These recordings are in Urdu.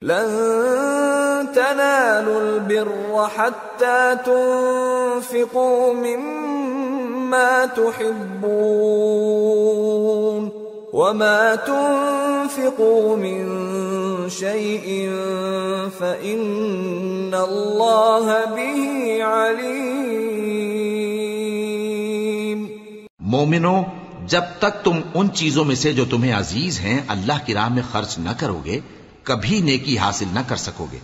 لن تنالوا البر حتى تنفقوا مما تحبون وما تنفقوا من شيء فإن الله به عليم. مومنو، جب تک تم ان چیزوں میں سے جو تمہیں عزیز ہیں اللہ کی راہ میں خرچ نہ کرو گے کبھی نیکی حاصل نہ کر سکو گے،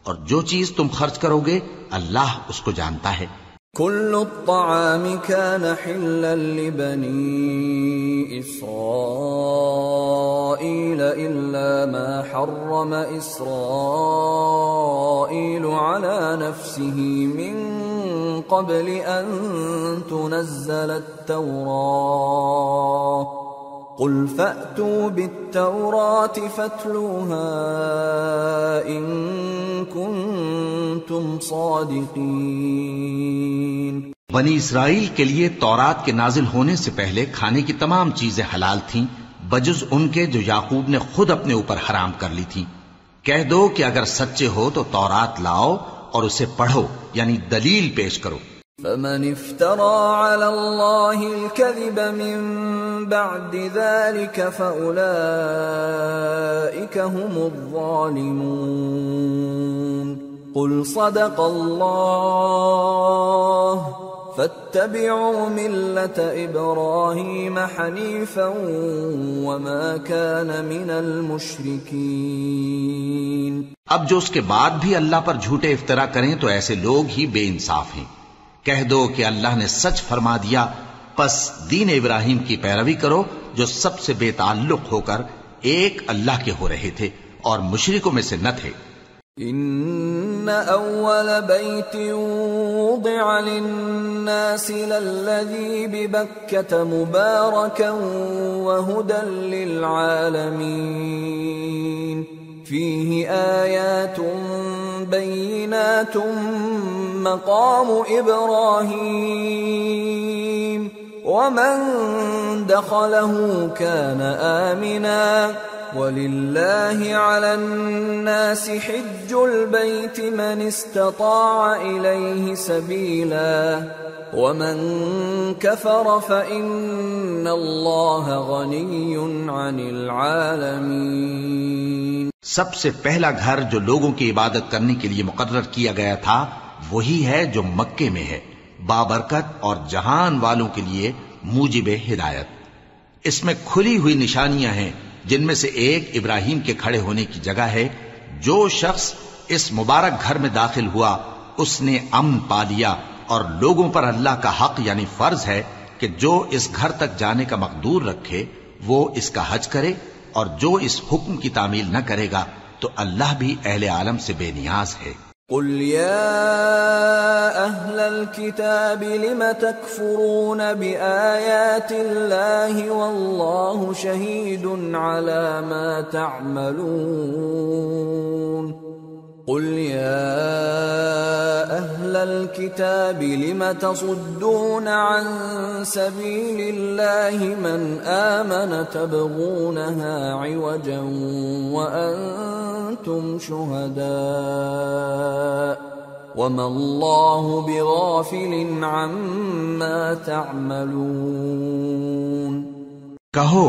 اور جو چیز تم خرچ کرو گے اللہ اس کو جانتا ہے. كل الطعام كان حلا لبني إسرائيل إلا ما حرم إسرائيل على نفسه من قبل أن تنزل التوراة قل فأتوا بالتوراة فاتلوها إن كنتم صادقين. بنی اسرائیل کے لیے تورات کے نازل ہونے سے پہلے کھانے کی تمام چیزیں حلال تھیں بجز ان کے جو یعقوب نے خود اپنے اوپر حرام کر لی تھی. کہہ دو کہ اگر سچے ہو تو تورات لاؤ اور اسے پڑھو، یعنی دلیل پیش کرو. فمن افترى على الله الكذب من بعد ذلك فأولئك هم الظالمون. قل صدق الله فاتبعوا ملة إبراهيم حنيفا وما كان من المشركين. اب جو اس کے بعد بھی اللہ پر جھوٹے افطرا کریں تو ایسے لوگ ہی بے انصاف ہیں. کہہ دو کہ اللہ نے سچ فرما دیا، پس دین ابراہیم کی پیروی کرو جو سب سے بے تعلق ہو کر ایک اللہ کے ہو رہے تھے اور مشرکوں میں سے نہ تھے. ان اول بیت وضع للناس للذی ببکۃ مبارکا وہدى للعالمین فیہ آیات بینات مقام ابراہیم ومن دخلہ کان آمنا وَلِلَّهِ عَلَى النَّاسِ حِجُّ الْبَيْتِ مَنِ اسْتَطَاعَ إِلَيْهِ سَبِيلًا وَمَنْ كَفَرَ فَإِنَّ اللَّهَ غَنِيٌّ عَنِ الْعَالَمِينَ. سب سے پہلا گھر جو لوگوں کی عبادت کرنے کے لیے مقرر کیا گیا تھا وہی ہے جو مکے میں ہے، بابرکت اور جہان والوں کے لیے موجب ہدایت. اس میں کھلی ہوئی نشانیاں ہیں جن میں سے ایک ابراہیم کے کھڑے ہونے کی جگہ ہے. جو شخص اس مبارک گھر میں داخل ہوا اس نے امن پا لیا، اور لوگوں پر اللہ کا حق یعنی فرض ہے کہ جو اس گھر تک جانے کا مقدور رکھے وہ اس کا حج کرے، اور جو اس حکم کی تعمیل نہ کرے گا تو اللہ بھی اہل عالم سے بے نیاز ہے. قل يا أهل الكتاب لم تكفرون بآيات الله والله شهيد على ما تعملون. قل يا أهل الكتاب لم تصدون عن سبيل الله من آمن تبغونها عوجا وأنتم شهداء وما الله بغافل عما تعملون. کہو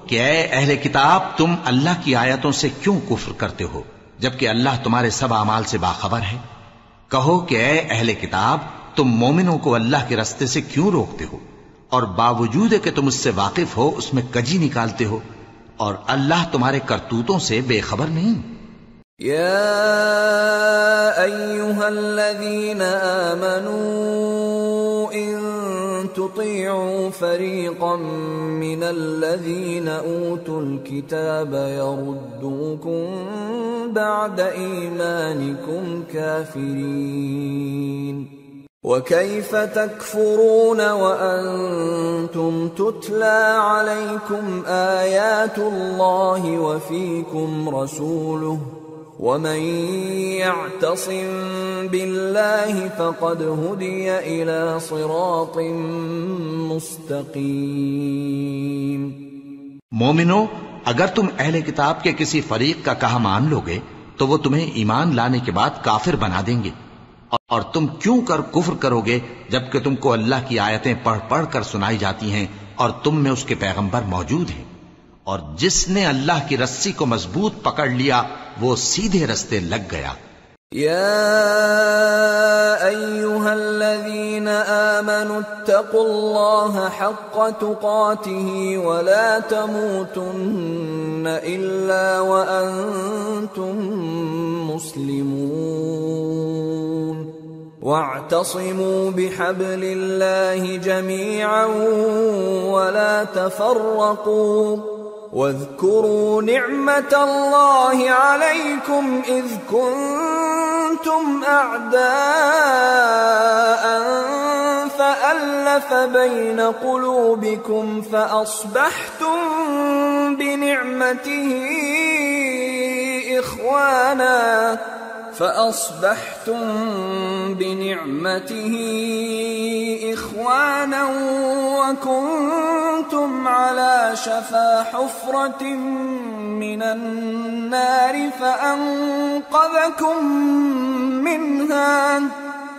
کہ اے اہل کتاب تم اللہ کی آیتوں سے کیوں کفر کرتے ہو جبکہ اللہ تمہارے سب اعمال سے باخبر ہے. کہو کہ اے اہل کتاب تم مومنوں کو اللہ کے رستے سے کیوں روکتے ہو اور باوجود کہ تم اس سے واقف ہو اس میں کجی نکالتے ہو، اور اللہ تمہارے کرتوتوں سے بے خبر نہیں. یا ایھا الذین آمنوا ان تطیعوا فریقا من الذین اوتوا الکتاب یردوکم بعد ایمانکم کافرین وَكَيْفَ تَكْفُرُونَ وَأَنْتُمْ تُتْلَى عَلَيْكُمْ آيَاتُ اللَّهِ وَفِيكُمْ رَسُولُهُ وَمَنْ يَعْتَصِمْ بِاللَّهِ فَقَدْ هُدِيَ إِلَى صِرَاطٍ مُسْتَقِيمٍ. مومنو، اگر تم اہل کتاب کے کسی فریق کا کہا مان لو گے تو وہ تمہیں ایمان لانے کے بعد کافر بنا دیں گے، اور تم کیوں کر کفر کرو گے جبکہ تم کو اللہ کی آیتیں پڑھ پڑھ کر سنائی جاتی ہیں اور تم میں اس کے پیغمبر موجود ہیں۔ اور جس نے اللہ کی رسی کو مضبوط پکڑ لیا وہ سیدھے رستے لگ گیا۔ يا أيها الذين آمنوا اتقوا الله حق تقاته ولا تموتن إلا وأنتم مسلمون واعتصموا بحبل الله جميعا ولا تفرقوا واذكروا نعمة الله عليكم إذ كنتم أعداء فألف بين قلوبكم فأصبحتم بنعمته إخوانا وكنتم على شفا حفرة من النار فأنقذكم منها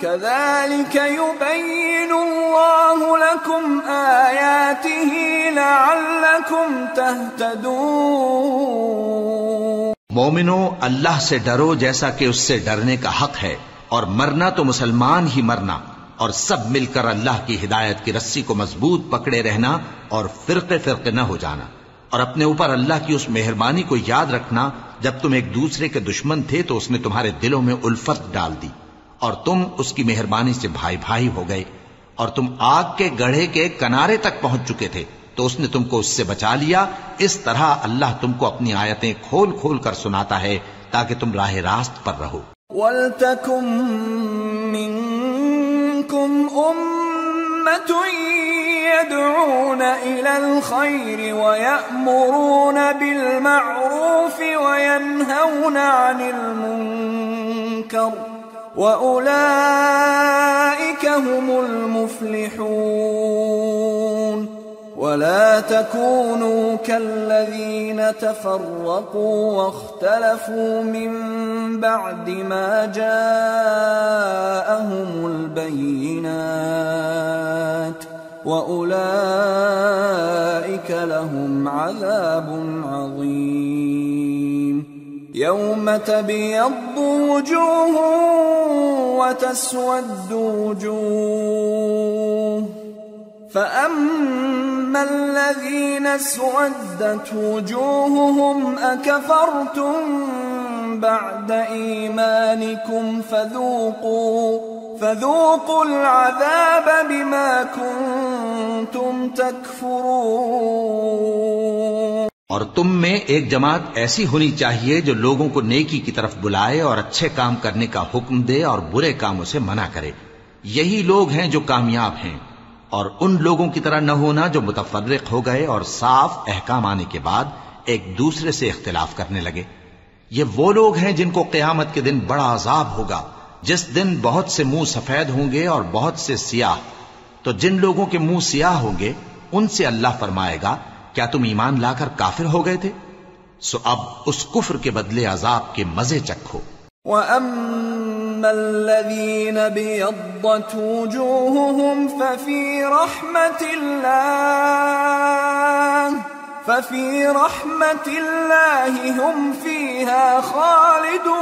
كذلك يبين الله لكم آياته لعلكم تهتدون۔ مومنو، اللہ سے ڈرو جیسا کہ اس سے ڈرنے کا حق ہے، اور مرنا تو مسلمان ہی مرنا، اور سب مل کر اللہ کی ہدایت کی رسی کو مضبوط پکڑے رہنا اور فرقے فرقے نہ ہو جانا، اور اپنے اوپر اللہ کی اس مہربانی کو یاد رکھنا جب تم ایک دوسرے کے دشمن تھے تو اس نے تمہارے دلوں میں الفت ڈال دی اور تم اس کی مہربانی سے بھائی بھائی ہو گئے، اور تم آگ کے گڑھے کے کنارے تک پہنچ چکے تھے تو اس نے تم کو اس سے بچا لیا۔ اس طرح اللہ تم کو اپنی آیتیں کھول کھول کر سناتا ہے تاکہ تم راہ راست پر رہو۔ وَلْتَكُن مِّنكُمْ أُمَّةٌ يَدْعُونَ إِلَى الْخَيْرِ وَيَأْمُرُونَ بِالْمَعْرُوفِ وَيَنْهَوْنَ عَنِ الْمُنكَرِ وَأُولَئِكَ هُمُ الْمُفْلِحُونَ۔ ولا تكونوا كالذين تفرقوا واختلفوا من بعد ما جاءهم البينات وأولئك لهم عذاب عظيم۔ يوم تبيض وجوه وتسود وجوه فأما الذين اسودت وجوههم أكفرتم بعد إيمانكم فذوقوا العذاب بما كنتم تكفرون۔ اور تم میں ایک جماعت ایسی ہونی چاہیے جو لوگوں کو نیکی کی طرف بلائے اور اچھے کام کرنے کا حکم دے اور برے کاموں سے منع کرے، یہی لوگ ہیں جو کامیاب ہیں۔ اور ان لوگوں کی طرح نہ ہونا جو متفرق ہو گئے اور صاف احکام آنے کے بعد ایک دوسرے سے اختلاف کرنے لگے۔ یہ وہ لوگ ہیں جن کو قیامت کے دن بڑا عذاب ہوگا، جس دن بہت سے منہ سفید ہوں گے اور بہت سے سیاہ۔ تو جن لوگوں کے منہ سیاہ ہوں گے ان سے اللہ فرمائے گا، کیا تم ایمان لا کر کافر ہو گئے تھے؟ سو اب اس کفر کے بدلے عذاب کے مزے چکھو۔ وَأَمَّا الَّذِينَ بِيَضَّتْ وُجُوهُهُمْ فَفِي رَحْمَةِ اللَّهِ هُمْ فِيهَا خَالِدُونَ۔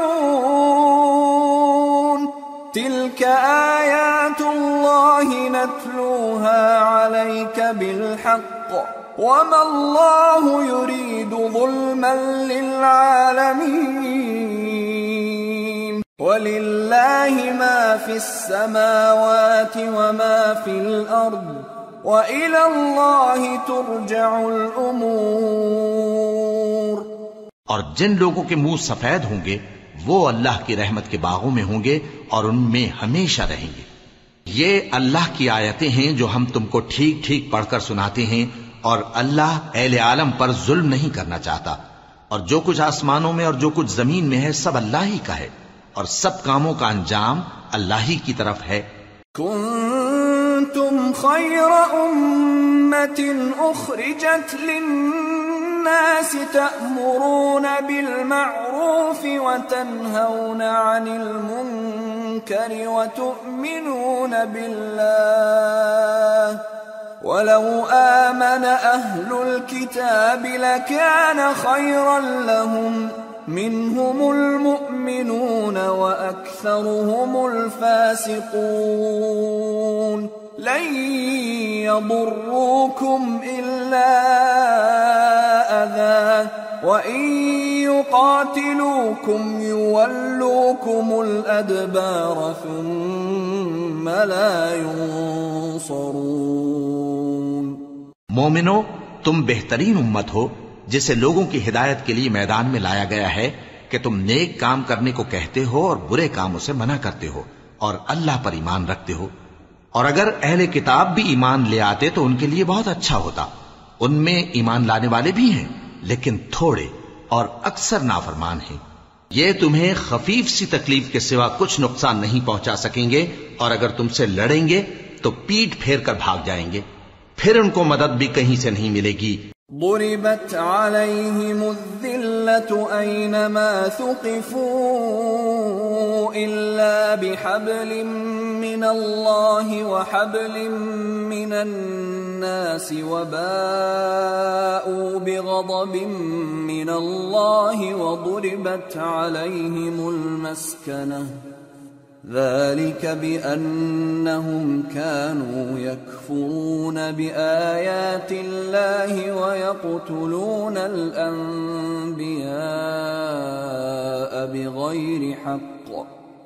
تِلْكَ آيَاتُ اللَّهِ نَتْلُوهَا عَلَيْكَ بِالْحَقِّ وَمَا اللَّهُ يُرِيدُ ظُلْمًا لِّلْعَالَمِينَ۔ وَلِلَّهِ مَا فِي السَّمَاوَاتِ وَمَا فِي الْأَرْضِ وَإِلَى اللَّهِ تُرْجَعُ الْأُمُورُ۔ اور جن لوگوں کے منہ سفید ہوں گے وہ اللہ کی رحمت کے باغوں میں ہوں گے اور ان میں ہمیشہ رہیں گے۔ یہ اللہ کی آیتیں ہیں جو ہم تم کو ٹھیک ٹھیک پڑھ کر سناتے ہیں، اور اللہ اہل عالم پر ظلم نہیں کرنا چاہتا، اور جو کچھ آسمانوں میں اور جو کچھ زمین میں ہے سب اللہ ہی کا ہے، اور سب کاموں کا انجام اللہ ہی کی طرف ہے۔ کنتم خیر امت اخرجت للناس الناس تأمرون بالمعروف وتنهون عن المنكر وتؤمنون بالله ولو آمن أهل الكتاب لكان خيرا لهم منهم المؤمنون وأكثرهم الفاسقون لن يضروكم إلا أذى وإن يقاتلوكم يولوكم الأدبار ثم لا ينصرون. مومنو، تم بہترین امت ہو جسے لوگوں کی ہدایت کے لیے میدان میں لایا گیا ہے کہ تم نیک کام کرنے کو کہتے ہو اور برے کاموں سے منع کرتے ہو اور اللہ پر ایمان رکھتے ہو. اور اگر اہل کتاب بھی ایمان لے آتے تو ان کے لیے بہت اچھا ہوتا. ان میں ایمان لانے والے بھی ہیں لیکن تھوڑے اور اکثر نافرمان ہیں. یہ تمہیں خفیف سی تکلیف کے سوا کچھ نقصان نہیں پہنچا سکیں گے، اور اگر تم سے لڑیں گے تو پیٹ پھیر کر بھاگ جائیں گے، پھر ان کو مدد بھی کہیں سے نہیں ملے گی. ضربت عليهم الذلة أينما ثقفوا إلا بحبل من الله وحبل من الناس وباءوا بغضب من الله وضربت عليهم المسكنة ذلك بأنهم كانوا يكفرون بآيات الله ويقتلون الأنبياء بغير حق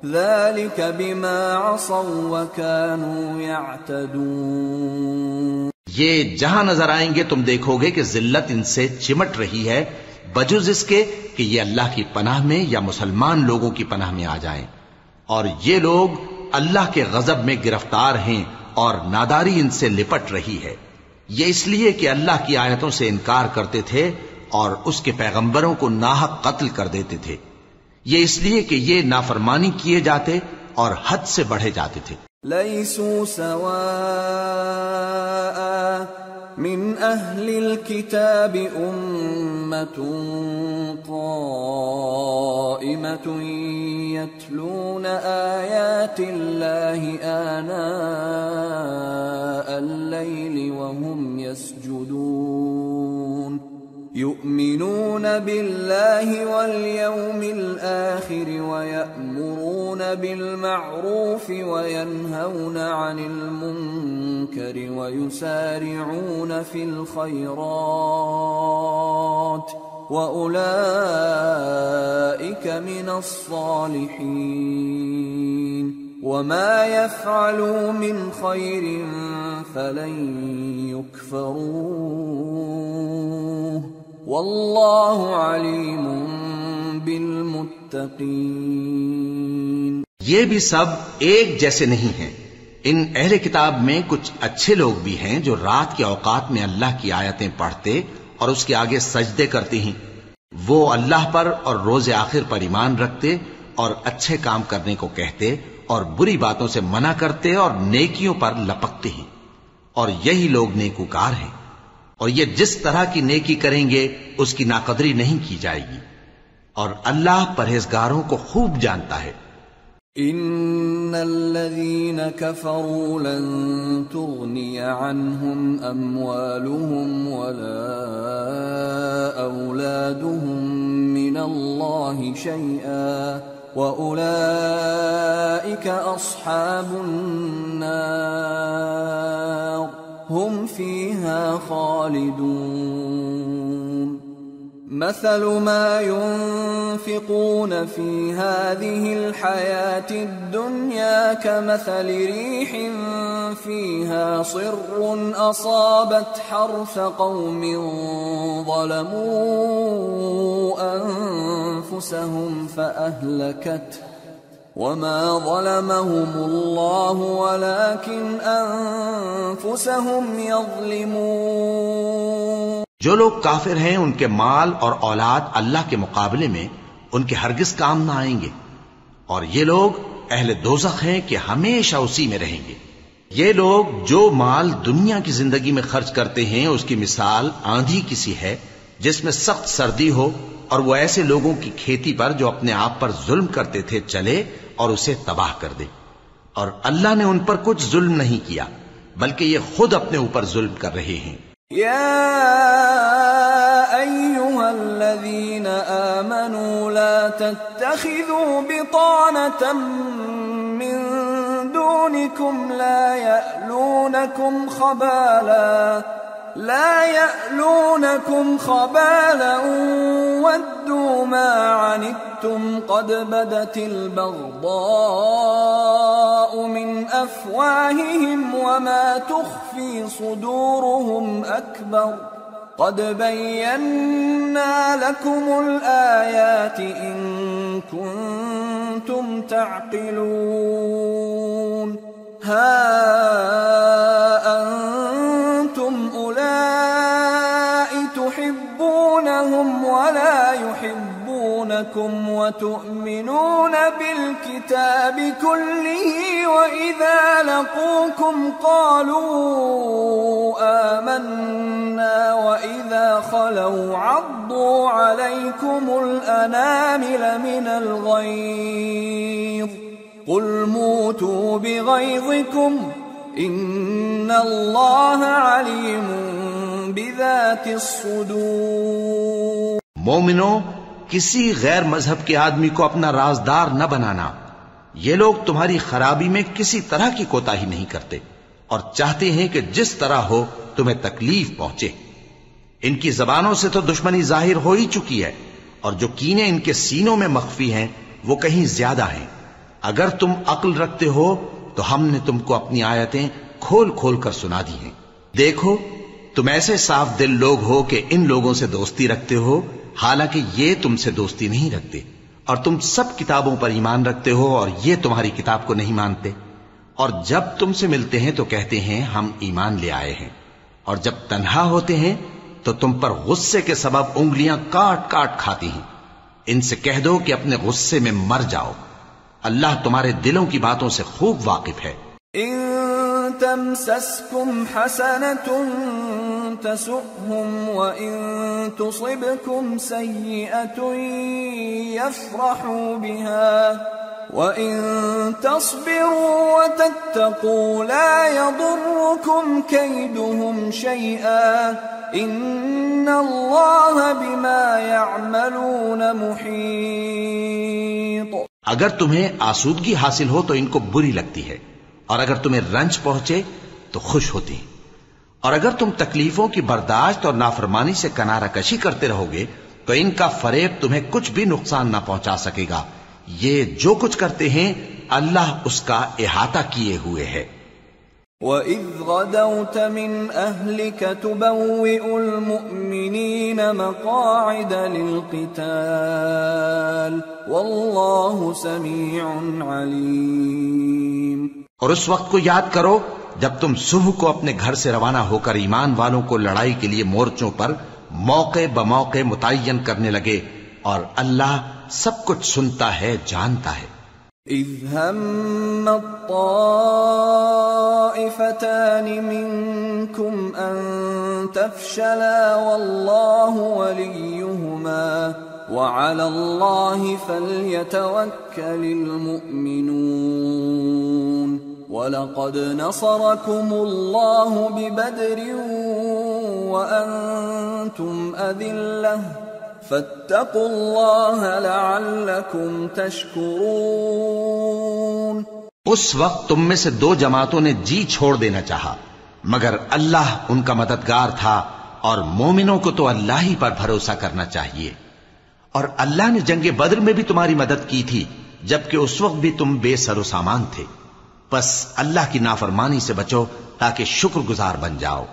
ذلك بما عصوا وكانوا يعتدون. یہ جہاں نظر آئیں گے تم دیکھو گے کہ ذلت ان سے چمٹ رہی ہے بجز اس کے کہ یہ اللہ کی پناہ میں یا مسلمان لوگوں کی پناہ میں آ جائیں. اور یہ لوگ اللہ کے غضب میں گرفتار ہیں اور ناداری ان سے لپٹ رہی ہے. یہ اس لیے کہ اللہ کی آیتوں سے انکار کرتے تھے اور اس کے پیغمبروں کو ناحق قتل کر دیتے تھے. یہ اس لیے کہ یہ نافرمانی کیے جاتے اور حد سے بڑھے جاتے تھے. لیسوا سواء من اہل الكتاب امة قائمة يتلون آیات اللہ آناء الليل وهم يسجدون يؤمنون بالله واليوم الآخر ويأمرون بالمعروف وينهون عن المنكر ويسارعون في الخيرات وأولئك من الصالحين وما يفعلوا من خير فلن يكفروه واللہ علیم بالمتقین. یہ بھی سب ایک جیسے نہیں ہیں. ان اہل کتاب میں کچھ اچھے لوگ بھی ہیں جو رات کے اوقات میں اللہ کی آیتیں پڑھتے اور اس کے آگے سجدے کرتے ہیں. وہ اللہ پر اور روز آخر پر ایمان رکھتے اور اچھے کام کرنے کو کہتے اور بری باتوں سے منع کرتے اور نیکیوں پر لپکتے ہیں، اور یہی لوگ نیکوکار ہیں. اور یہ جس طرح کی نیکی کریں گے اس کی ناقدری نہیں کی جائے گی، اور اللہ پرہیزگاروں کو خوب جانتا ہے. ان الذين كفروا لن تغني عنهم اموالهم ولا اولادهم من الله شيئا واولئك اصحاب النار هم فيها خالدون. مثل ما ينفقون في هذه الحياة الدنيا كمثل ريح فيها صر أصابت حرث قوم ظلموا أنفسهم فأهلكته وما ظلمهم الله ولكن أنفسهم يظلمون. جو لوگ کافر ہیں ان کے مال اور اولاد اللہ کے مقابلے میں ان کے ہرگز کام نہ آئیں گے، اور یہ لوگ اہل دوزخ ہیں کہ ہمیشہ اسی میں رہیں گے. یہ لوگ جو مال دنیا کی زندگی میں خرچ کرتے ہیں اس کی مثال آندھی کسی ہے جس میں سخت سردی ہو، اور وہ ایسے لوگوں کی کھیتی پر جو اپنے آپ پر ظلم کرتے تھے چلے اور اسے تباہ کر دے۔ اور اللہ نے ان پر کچھ ظلم نہیں کیا، بلکہ یہ خود اپنے اوپر ظلم کر رہے ہیں۔ يا أيها الذين آمنوا لا تتخذوا بطانة من دونكم لا يألونكم خبالا ودوا ما عنتم قد بدت البغضاء من أفواههم وما تخفي صدورهم أكبر قد بينا لكم الآيات إن كنتم تعقلون ها أنتم أولئك تحبونهم ولا يحبونكم وتؤمنون بالكتاب كله وإذا لقوكم قالوا آمنا وإذا خلوا عضوا عليكم الأنامل من الغيظ قل موتوا بغيظكم إن الله عليم بذات الصدور۔ مومنو، کسی غیر مذہب کے آدمی کو اپنا رازدار نہ بنانا۔ یہ لوگ تمہاری خرابی میں کسی طرح کی کوتاہی نہیں کرتے اور چاہتے ہیں کہ جس طرح ہو تمہیں تکلیف پہنچے۔ ان کی زبانوں سے تو دشمنی ظاہر ہو ہی چکی ہے، اور جو کینے ان کے سینوں میں مخفی ہیں وہ کہیں زیادہ ہیں۔ اگر تم عقل رکھتے ہو تو ہم نے تم کو اپنی آیتیں کھول کھول کر سنا دی ہیں۔ دیکھو، تم ایسے صاف دل لوگ ہو کہ ان لوگوں سے دوستی رکھتے ہو، حالانکہ یہ تم سے دوستی نہیں رکھتے، اور تم سب کتابوں پر ایمان رکھتے ہو اور یہ تمہاری کتاب کو نہیں مانتے، اور جب تم سے ملتے ہیں تو کہتے ہیں ہم ایمان لے آئے ہیں، اور جب تنہا ہوتے ہیں تو تم پر غصے کے سبب انگلیاں کاٹ کاٹ کھاتی ہیں۔ ان سے کہہ دو کہ اپنے غصے میں مر جاؤ، اللہ تمہارے دلوں کی باتوں سے خوب واقف ہے۔ إن تمسسكم حسنة تسؤهم وإن تصبكم سيئة يفرحوا بها وإن تصبروا وتتقوا لا يضركم كيدهم شيئا إن الله بما يعملون محيط۔ اگر تمہیں آسودگی حاصل ہو تو ان کو بری لگتی ہے، اور اگر تمہیں رنج پہنچے تو خوش ہوتی ہیں، اور اگر تم تکلیفوں کی برداشت اور نافرمانی سے کنارہ کشی کرتے رہو گے تو ان کا فریب تمہیں کچھ بھی نقصان نہ پہنچا سکے گا۔ یہ جو کچھ کرتے ہیں اللہ اس کا احاطہ کیے ہوئے ہے۔ وَإِذْ غَدَوْتَ مِنْ أَهْلِكَ تُبَوِّئُ الْمُؤْمِنِينَ مَقَاعِدَ لِلْقِتَالِ وَاللَّهُ سَمِيعٌ عَلِيمٌ۔ اور اس وقت کو یاد کرو جب تم صبح کو اپنے گھر سے روانہ ہو کر ایمان والوں کو لڑائی کے لیے مورچوں پر موقع بموقع متعین کرنے لگے، اور اللہ سب کچھ سنتا ہے، جانتا ہے۔ إِذْ هَمَّ الطَّائِفَتَانِ مِنْكُمْ أَنْ تَفْشَلَا وَاللَّهُ وَلِيُّهُمَا وَعَلَى اللَّهِ فَلْيَتَوَكَّلِ الْمُؤْمِنُونَ وَلَقَدْ نَصَرَكُمُ اللَّهُ بِبَدْرٍ وَأَنْتُمْ أَذِلَّةٌ فَاتَّقُوا اللَّهَ لَعَلَّكُمْ تَشْكُرُونَ۔ اس وقت تم میں سے دو جماعتوں نے جی چھوڑ دینا چاہا، مگر اللہ ان کا مددگار تھا، اور مومنوں کو تو اللہ ہی پر بھروسہ کرنا چاہیے۔ اور اللہ نے جنگ بدر میں بھی تمہاری مدد کی تھی، جبکہ اس وقت بھی تم بے سر و سامان تھے، بس اللہ کی نافرمانی سے بچو تاکہ شکر گزار بن جاؤ۔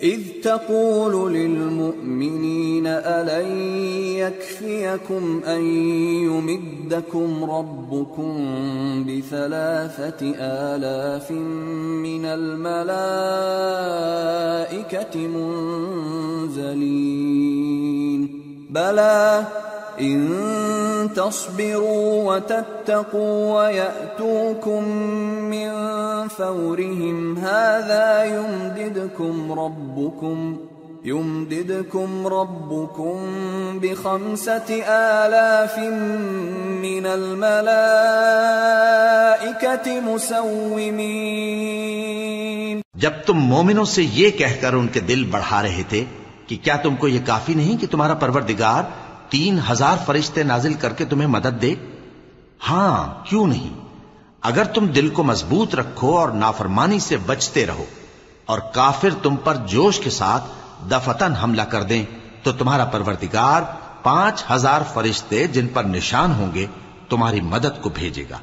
إِذْ تَقُولُ لِلْمُؤْمِنِينَ أَلَنْ يَكْفِيَكُمْ أَنْ يُمِدَّكُمْ رَبُّكُمْ ب3,000 مِّنَ الْمَلَائِكَةِ مُنْزَلِينَ بَلَى إِن تَصْبِرُوا وَتَتَّقُوا وَيَأْتُوكُم مِّن فَوْرِهِمْ هَٰذَا يُمْدِدْكُمْ يمددكم ربكم ب5,000 من الملائكة مسومين۔ جب تم مومنوں سے یہ کہہ کر ان کے دل بڑھا رہے تھے کہ کیا تم کو یہ کافی نہیں کہ تمہارا پروردگار 3,000 فرشتے نازل کر کے تمہیں مدد دے؟ ہاں، کیوں نہیں؟ اگر تم دل کو مضبوط رکھو اور نافرمانی سے بچتے رہو اور کافر تم پر جوش کے ساتھ دفتن حملہ کر دیں تو تمہارا پروردگار 5,000 فرشتے جن پر نشان ہوں گے تمہاری مدد کو بھیجے گا۔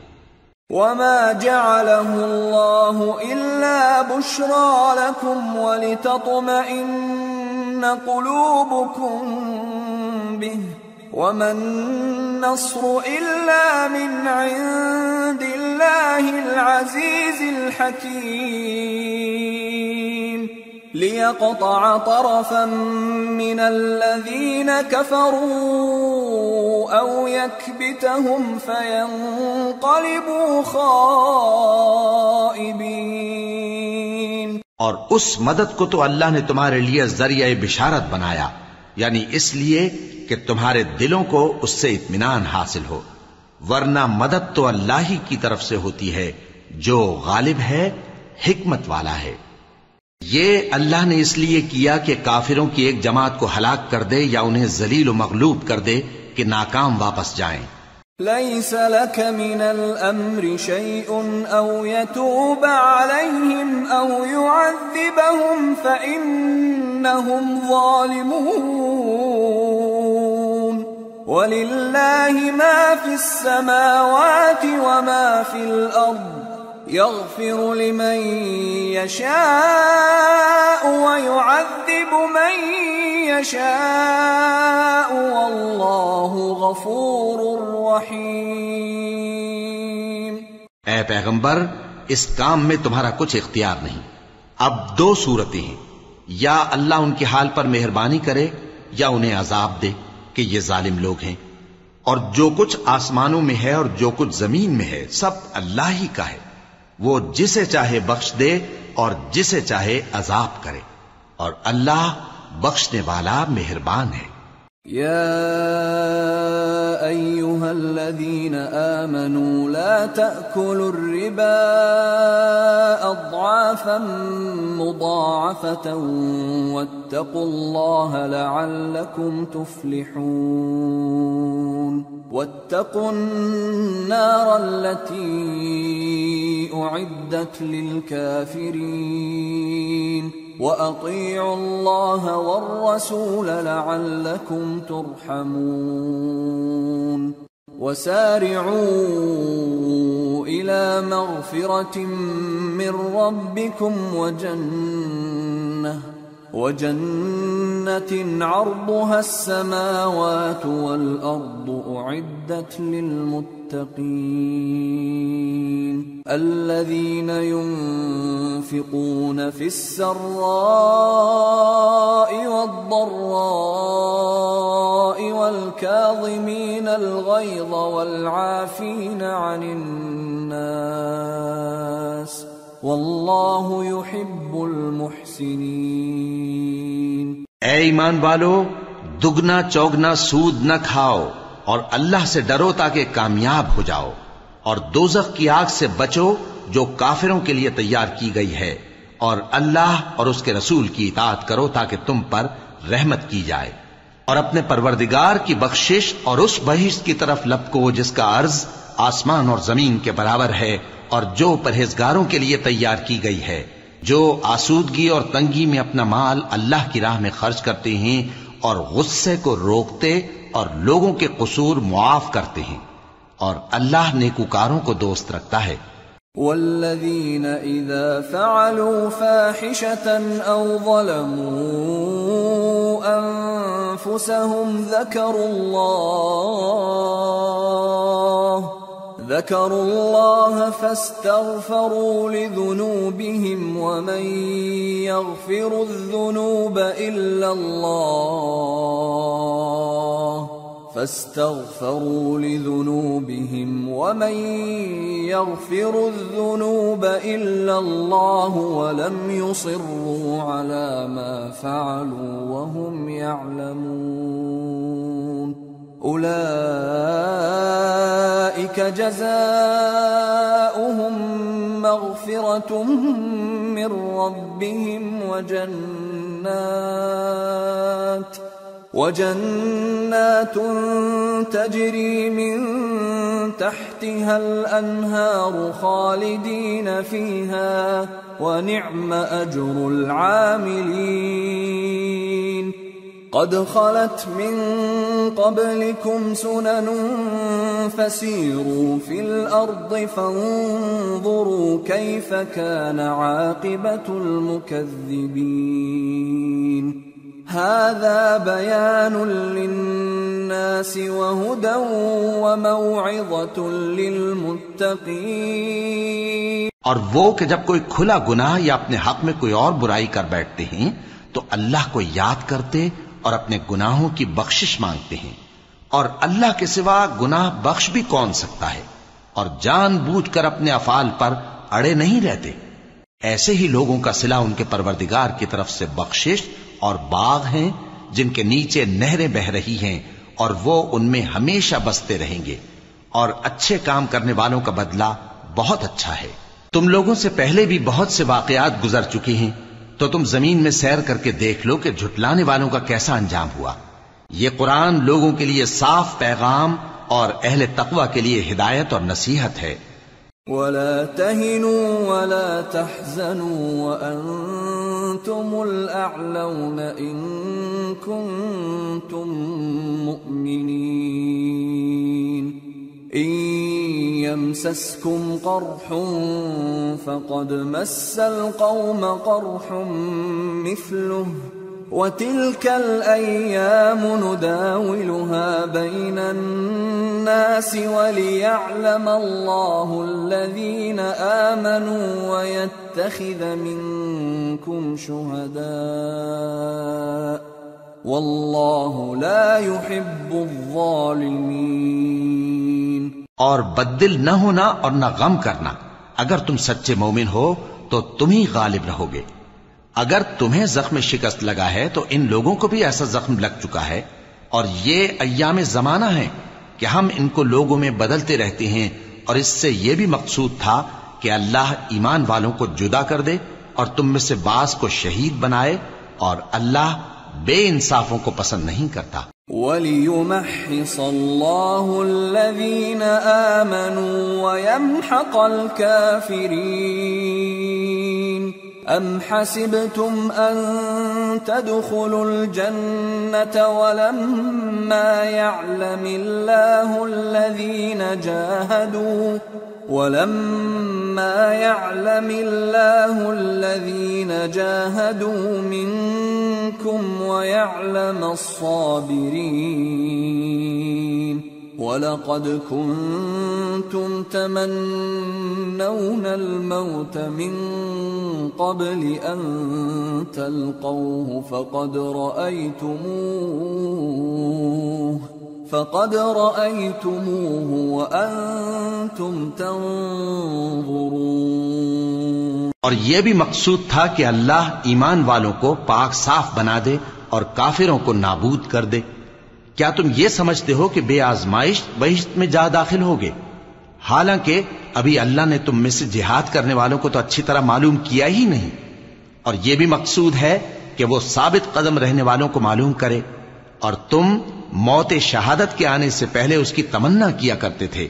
وما جعله الله إلا بشرى لكم ولتطمئن قلوبكم به وما النصر إلا من عند الله العزيز الحكيم ليقطع طرفا من الذين كفروا أو يكبتهم فينقلبوا خائبين۔ اور اس مدد کو تو اللہ نے تمہارے لیے ذریعہ بشارت بنایا، یعنی اس لیے کہ تمہارے دلوں کو اس سے اطمینان حاصل ہو، ورنہ مدد تو اللہ ہی کی طرف سے ہوتی ہے جو غالب ہے، حکمت والا ہے۔ یہ اللہ نے اس لیے کیا کہ کافروں کی ایک جماعت کو ہلاک کر دے یا انہیں ذلیل و مغلوب کر دے کہ ناکام واپس جائیں۔ ليس لك من الأمر شيء أو يتوب عليهم أو يعذبهم فإنهم ظالمون ولله ما في السماوات وما في الأرض يغفر لمن يشاء ويعذب من يشاء والله غفور رحيم۔ اے پیغمبر، اس کام میں تمہارا کچھ اختیار نہیں۔ اب 2 صورتیں ہیں، یا اللہ ان کے حال پر مہربانی کرے یا انہیں عذاب دے کہ یہ ظالم لوگ ہیں، اور جو کچھ آسمانوں میں ہے اور جو کچھ زمین میں ہے سب اللہ ہی کا ہے، وہ جسے چاہے بخش دے اور جسے چاہے عذاب کرے، اور اللہ بخشنے والا مہربان ہے۔ یا ایھا الذین آمنوا لا تأکلوا الربا اضعافا مضاعفة واتقوا اللہ لعلکم تفلحون۔ واتقوا النار التي أعدت للكافرين وأطيعوا الله والرسول لعلكم ترحمون۔ وسارعوا إلى مغفرة من ربكم وجنة عرضها السماوات والأرض أعدت للمتقين الذين ينفقون في السراء والضراء والكاظمين الغيظ والعافين عن الناس واللہ یحب المحسنین۔ اے ایمان والو، دگنا چوگنا سود نہ کھاؤ اور اللہ سے ڈرو تاکہ کامیاب ہو جاؤ، اور دوزخ کی آگ سے بچو جو کافروں کے لیے تیار کی گئی ہے، اور اللہ اور اس کے رسول کی اطاعت کرو تاکہ تم پر رحمت کی جائے، اور اپنے پروردگار کی بخشش اور اس بہشت کی طرف لپکو جس کا عرض آسمان اور زمین کے برابر ہے، اور جو پرہیزگاروں کے لیے تیار کی گئی ہے، جو آسودگی اور تنگی میں اپنا مال اللہ کی راہ میں خرچ کرتے ہیں اور غصے کو روکتے اور لوگوں کے قصور معاف کرتے ہیں، اور اللہ نیکوکاروں کو دوست رکھتا ہے۔ والذین اذا فعلوا فاحشة او ظلموا انفسهم ذكروا الله فاستغفروا لذنوبهم ومن يغفر الذنوب إلا الله فاستغفروا لذنوبهم ومن يغفر الذنوب إلا الله ولم يصروا على ما فعلوا وهم يعلمون أولئك جزاؤهم مغفرة من ربهم وجنات تجري من تحتها الأنهار خالدين فيها ونعم أجر العاملين قد خلت من قبلكم سنن فسيروا في الأرض فانظروا كيف كان عاقبة المكذبين هذا بيان للناس وهدى وموعظة للمتقين۔ اور وہ کہ جب کوئی کھلا گناہ یا اپنے حق میں کوئی اور برائی کر بیٹھتے ہیں تو اللہ کو یاد کرتے اور اپنے گناہوں کی بخشش مانگتے ہیں، اور اللہ کے سوا گناہ بخش بھی کون سکتا ہے، اور جان بوجھ کر اپنے افعال پر اڑے نہیں رہتے۔ ایسے ہی لوگوں کا صلہ ان کے پروردگار کی طرف سے بخشش اور باغ ہیں جن کے نیچے نہریں بہ رہی ہیں اور وہ ان میں ہمیشہ بستے رہیں گے، اور اچھے کام کرنے والوں کا بدلہ بہت اچھا ہے۔ تم لوگوں سے پہلے بھی بہت سے واقعات گزر چکے ہیں، تو تم زمین میں سیر کر کے دیکھ لو کہ جھٹلانے والوں کا کیسا انجام ہوا۔ یہ قرآن لوگوں کے لیے صاف پیغام اور اہل تقوی کے لیے ہدایت اور نصیحت ہے۔ وَلَا تَهِنُوا وَلَا تَحْزَنُوا وَأَنْتُمُ الْأَعْلَوْنَ إِن كُنتُم مُّؤْمِنِينَ إِن يَمْسَسْكُمْ قَرْحٌ فَقَدْ مَسَّ الْقَوْمَ قَرْحٌ مِثْلُهُ وَتِلْكَ الْأَيَّامُ نُدَاوِلُهَا بَيْنَ النَّاسِ وَلِيَعْلَمَ اللَّهُ الَّذِينَ آمَنُوا وَيَتَّخِذَ مِنكُمْ شُهَدَاءَ وَاللَّهُ لَا يُحِبُّ الظَّالِمِينَ۔ اور بددل نہ ہونا اور نہ غم کرنا، اگر تم سچے مومن ہو تو تم ہی غالب رہو گے۔ اگر تمہیں زخم شکست لگا ہے تو ان لوگوں کو بھی ایسا زخم لگ چکا ہے، اور یہ ایام زمانہ ہیں کہ ہم ان کو لوگوں میں بدلتے رہتے ہیں، اور اس سے یہ بھی مقصود تھا کہ اللہ ایمان والوں کو جدا کر دے اور تم میں سے بعض کو شہید بنائے، اور اللہ بے انصافوں کو پسند نہیں کرتا۔ وَلِيُمَحِّصَ اللَّهُ الَّذِينَ آمَنُوا وَيَمْحَقَ الْكَافِرِينَ أَمْ حَسِبْتُمْ أَن تَدْخُلُوا الْجَنَّةَ وَلَمَّا يَعْلَمِ اللَّهُ الَّذِينَ جَاهَدُوا مِنكُمْ وَيَعْلَمَ الصَّابِرِينَ وَلَقَدْ كُنتُمْ تَمَنَّوْنَ الْمَوْتَ مِنْ قَبْلِ أَنْ تَلْقَوْهُ فَقَدْ رَأَيْتُمُوهُ وَأَنْتُمْ تَنْظُرُونَ۔ اور یہ بھی مقصود تھا کہ اللہ ایمان والوں کو پاک صاف بنا دے اور کافروں کو نابود کر دے۔ کیا تم یہ سمجھتے ہو کہ بے آزمائش بہشت میں جا داخل ہوگے؟ حالانکہ ابھی اللہ نے تم میں سے جہاد کرنے والوں کو تو اچھی طرح معلوم کیا ہی نہیں، اور یہ بھی مقصود ہے کہ وہ ثابت قدم رہنے والوں کو معلوم کرے، اور تم موت شہادت کے آنے سے پہلے اس کی تمنا کیا کرتے تھے،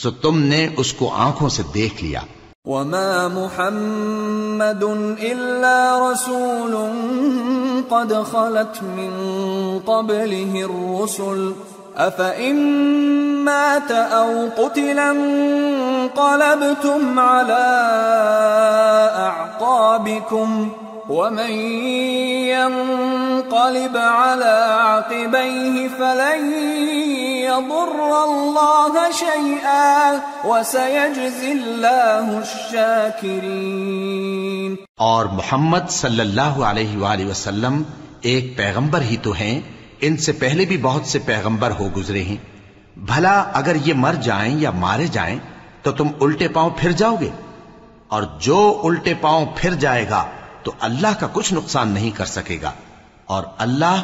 سو تم نے اس کو آنکھوں سے دیکھ لیا۔ وَمَا مُحَمَّدٌ إِلَّا رَسُولٌ قَدْ خَلَتْ مِن قَبْلِهِ الرُّسُلُ أَفَإِن مَّاتَ أَوْ قُتِلَ انقَلَبْتُمْ عَلَى أَعْقَابِكُمْ وَمَن يَنقَلِبْ عَلَى عَقِبَيْهِ فَلَن يَضُرَّ اللَّهَ شَيْئًا وَسَيَجْزِي اللَّهُ الشَّاكِرِينَ۔ اور محمد صلی اللہ علیہ وآلہ وسلم ایک پیغمبر ہی تو ہیں، ان سے پہلے بھی بہت سے پیغمبر ہو گزرے ہیں، بھلا اگر یہ مر جائیں یا مارے جائیں تو تم الٹے پاؤں پھر جاؤ گے؟ اور جو الٹے پاؤں پھر جائے گا تو اللہ کا کچھ نقصان نہیں کر سکے گا، اور اللہ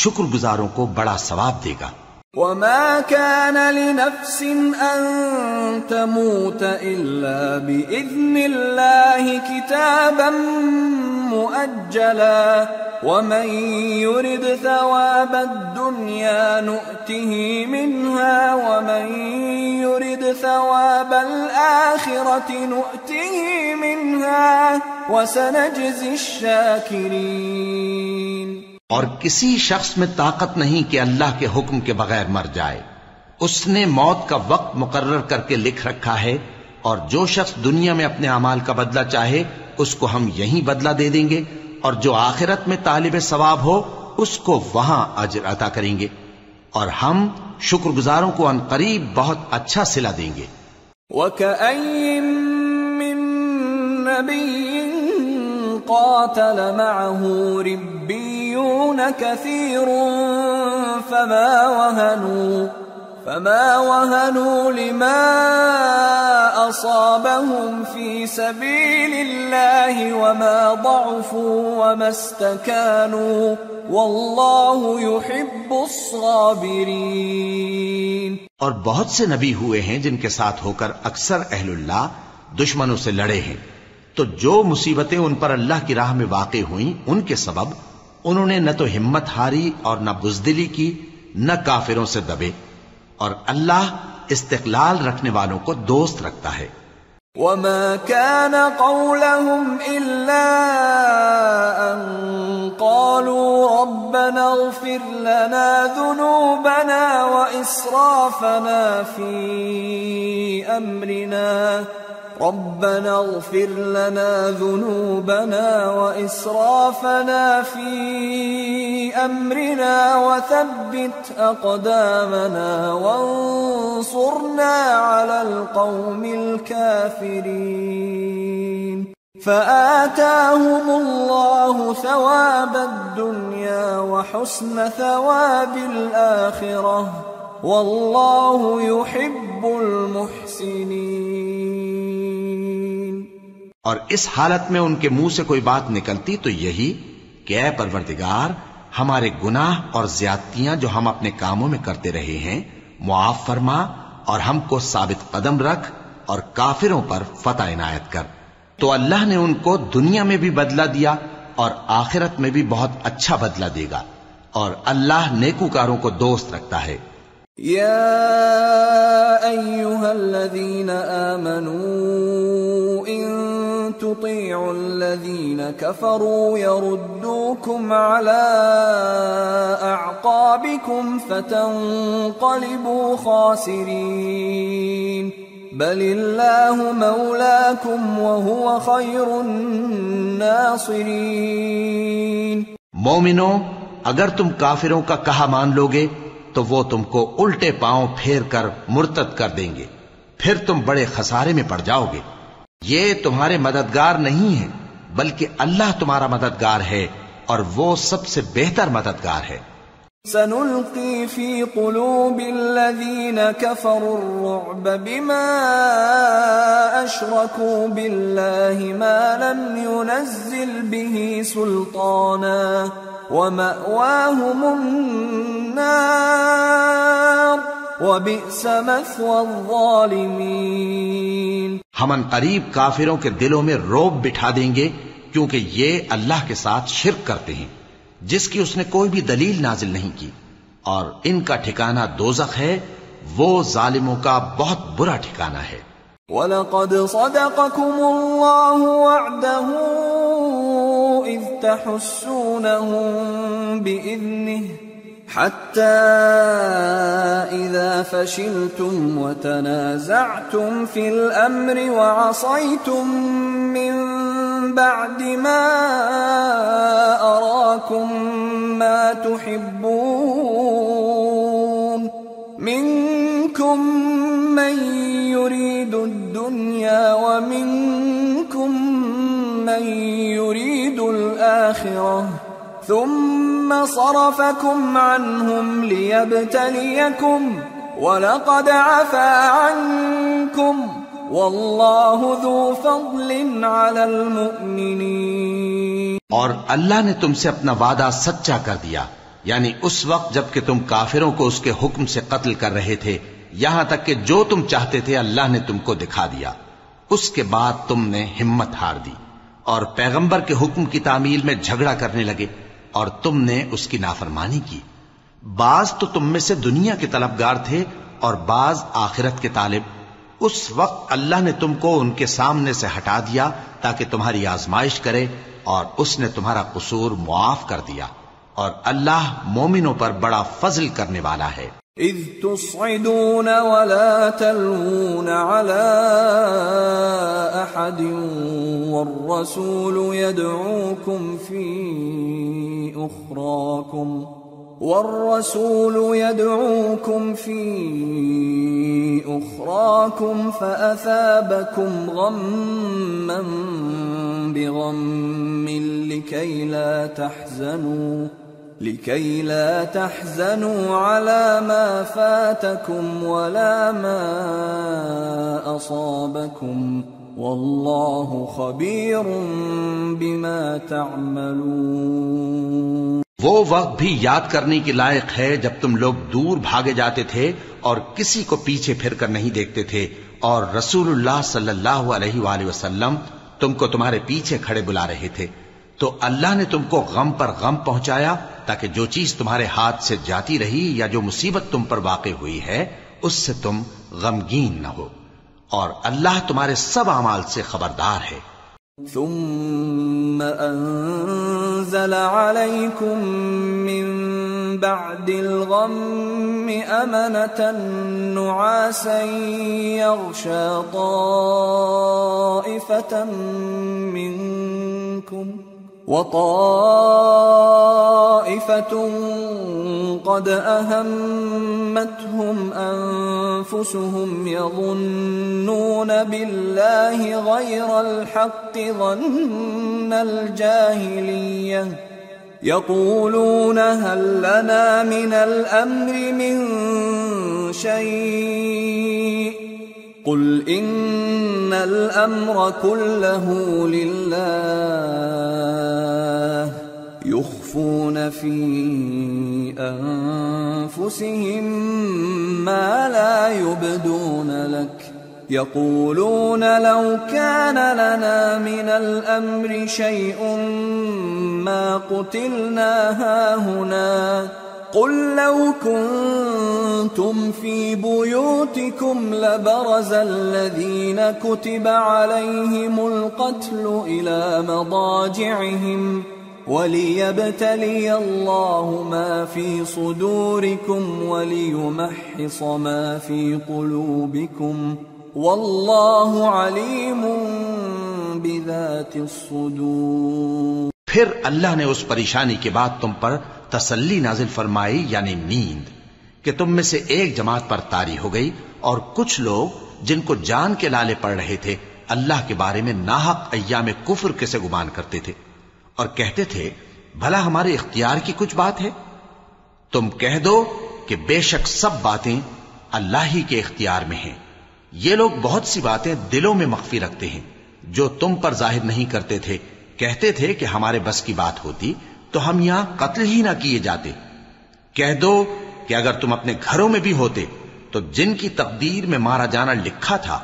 شکر گزاروں کو بڑا ثواب دے گا۔ وما كان لنفس أن تموت إلا بإذن الله كتابا مؤجلا ومن يرد ثواب الدنيا نؤته منها ومن يرد ثواب الآخرة نؤته منها وسنجزي الشاكرين۔ اور کسی شخص میں طاقت نہیں کہ اللہ کے حکم کے بغیر مر جائے، اس نے موت کا وقت مقرر کر کے لکھ رکھا ہے، اور جو شخص دنیا میں اپنے اعمال کا بدلہ چاہے اس کو ہم یہیں بدلہ دے دیں گے، اور جو آخرت میں طالب ثواب ہو اس کو وہاں اجر عطا کریں گے، اور ہم شکر گزاروں کو عن قریب بہت اچھا صلہ دیں گے۔ وَكَأَيٍّ مِّن نَّبِيٍّ قاتل معه ربيون كثير فما وهنوا لما أصابهم في سبيل الله وما ضعفوا وما استكانوا والله يحب الصابرين۔ اور بہت سے نبی ہوئے ہیں جن کے ساتھ ہو کر اکثر اہل اللہ دشمنوں سے لڑے ہیں، تو جو مصیبتیں ان پر اللہ کی راہ میں واقع ہوئیں ان کے سبب انہوں نے نہ تو ہمت ہاری اور نہ بزدلی کی، نہ کافروں سے دبے، اور اللہ استقلال رکھنے والوں کو دوست رکھتا ہے۔ وما كان قولهم إلا أن قالوا ربنا اغفر لنا ذنوبنا وإسرافنا في أمرنا ربنا اغفر لنا ذنوبنا وإسرافنا في أمرنا وثبت أقدامنا وانصرنا على القوم الكافرين فآتاهم الله ثواب الدنيا وحسن ثواب الآخرة والله يحب المحسنين۔ اور اس حالت میں ان کے منہ سے کوئی بات نکلتی تو یہی کہ اے پروردگار، ہمارے گناہ اور زیادتیاں جو ہم اپنے کاموں میں کرتے رہے ہیں معاف فرما، اور ہم کو ثابت قدم رکھ اور کافروں پر فتح عنایت کر۔ تو اللہ نے ان کو دنیا میں بھی بدلہ دیا اور آخرت میں بھی بہت اچھا بدلہ دے گا، اور اللہ نیکوکاروں کو دوست رکھتا ہے۔ يا أيها الذين آمنوا إن تطيعوا الذين كفروا يردوكم على أعقابكم فتنقلبوا خاسرين بل الله مولاكم وهو خير الناصرين۔ مومنو، اگر تم کافروں کا کہا مان لوگے تو وہ تم کو الٹے پاؤں پھیر کر مرتد کر دیں گے، پھر تم بڑے خسارے میں پڑ جاؤ گے۔ یہ تمہارے مددگار نہیں ہیں بلکہ اللہ تمہارا مددگار ہے، اور وہ سب سے بہتر مددگار ہے۔ سنلقي في قلوب الذين كفروا الرعب بما أشركوا بالله ما لم ينزل به سلطانا ومأواهم النار وبئس مثوى الظالمين۔ ہم ان قریب کافروں کے دلوں میں رعب بٹھا دیں گے، کیونکہ یہ اللہ کے ساتھ شرک کرتے ہیں جس کی اس نے کوئی بھی دلیل نازل نہیں کی، اور ان کا ٹھکانہ دوزخ ہے، وہ ظالموں کا بہت برا ٹھکانہ ہے۔ وَلَقَدْ صَدَقَكُمُ اللَّهُ وَعْدَهُ إِذْ تَحُسُّونَهُم بِإِذْنِهِ حَتَّى إِذَا فَشِلْتُمْ وَتَنَازَعْتُمْ فِي الْأَمْرِ وَعَصَيْتُمْ مِنْ بعد ما أراكم ما تحبون منكم من يريد الدنيا ومنكم من يريد الآخرة ثم صرفكم عنهم ليبتليكم وَلَقَدْ عَفَا عَنْكُمْ وَاللَّهُ ذُو فَضْلٍ عَلَى الْمُؤْمِنِينَ۔ اور اللہ نے تم سے اپنا وعدہ سچا کر دیا، یعنی اس وقت جب کہ تم کافروں کو اس کے حکم سے قتل کر رہے تھے، یہاں تک کہ جو تم چاہتے تھے اللہ نے تم کو دکھا دیا۔ اس کے بعد تم نے ہمت ہار دی اور پیغمبر کے حکم کی تعمیل میں جھگڑا کرنے لگے اور تم نے اس کی نافرمانی کی۔ بعض تو تم میں سے دنیا کے طلبگار تھے اور بعض آخرت کے طالب۔ اس وقت اللہ نے تم کو ان کے سامنے سے ہٹا دیا تاکہ تمہاری آزمائش کرے، اور اس نے تمہارا قصور معاف کر دیا، اور اللہ مومنوں پر بڑا فضل کرنے والا ہے۔ اذ تصعدون ولا تلوون على احد والرسول يدعوكم في أخراكم فأثابكم غما بغم لكي لا تحزنوا على ما فاتكم ولا ما أصابكم والله خبير بما تعملون۔ وہ وقت بھی یاد کرنے کے لائق ہے جب تم لوگ دور بھاگے جاتے تھے اور کسی کو پیچھے پھر کر نہیں دیکھتے تھے، اور رسول اللہ صلی اللہ علیہ وآلہ وسلم تم کو تمہارے پیچھے کھڑے بلا رہے تھے، تو اللہ نے تم کو غم پر غم پہنچایا تاکہ جو چیز تمہارے ہاتھ سے جاتی رہی یا جو مصیبت تم پر واقع ہوئی ہے اس سے تم غمگین نہ ہو، اور اللہ تمہارے سب اعمال سے خبردار ہے۔ ثم أنزل عليكم من بعد الغم أمنة نعاسا يغشى طائفة منكم وطائفة قد أهمتهم أنفسهم يظنون بالله غير الحق ظن الجاهلية يقولون هل لنا من الأمر من شيء قل إن الأمر كله لله يخفون في أنفسهم ما لا يبدون لك يقولون لو كان لنا من الأمر شيء ما قتلنا هاهنا قل لو كنتم في بيوتكم لبرز الذين كتب عليهم القتل إلى مضاجعهم وليبتلي الله ما في صدوركم وليمحص ما في قلوبكم والله عليم بذات الصدور۔ پھر اللہ نے اس پریشانی کے بعد تم پر تسلی نازل فرمائی، یعنی نیند، کہ تم میں سے ایک جماعت پر طاری ہو گئی، اور کچھ لوگ جن کو جان کے لالے پڑ رہے تھے اللہ کے بارے میں ناحق ایام کفر کے سے گمان کرتے تھے اور کہتے تھے بھلا ہمارے اختیار کی کچھ بات ہے؟ تم کہہ دو کہ بے شک سب باتیں اللہ ہی کے اختیار میں ہیں۔ یہ لوگ بہت سی باتیں دلوں میں مخفی رکھتے ہیں جو تم پر ظاہر نہیں کرتے تھے، کہتے تھے کہ ہمارے بس کی بات ہوتی تو ہم یہاں قتل ہی نہ کیے جاتے۔ کہہ دو کہ اگر تم اپنے گھروں میں بھی ہوتے تو جن کی تقدیر میں مارا جانا لکھا تھا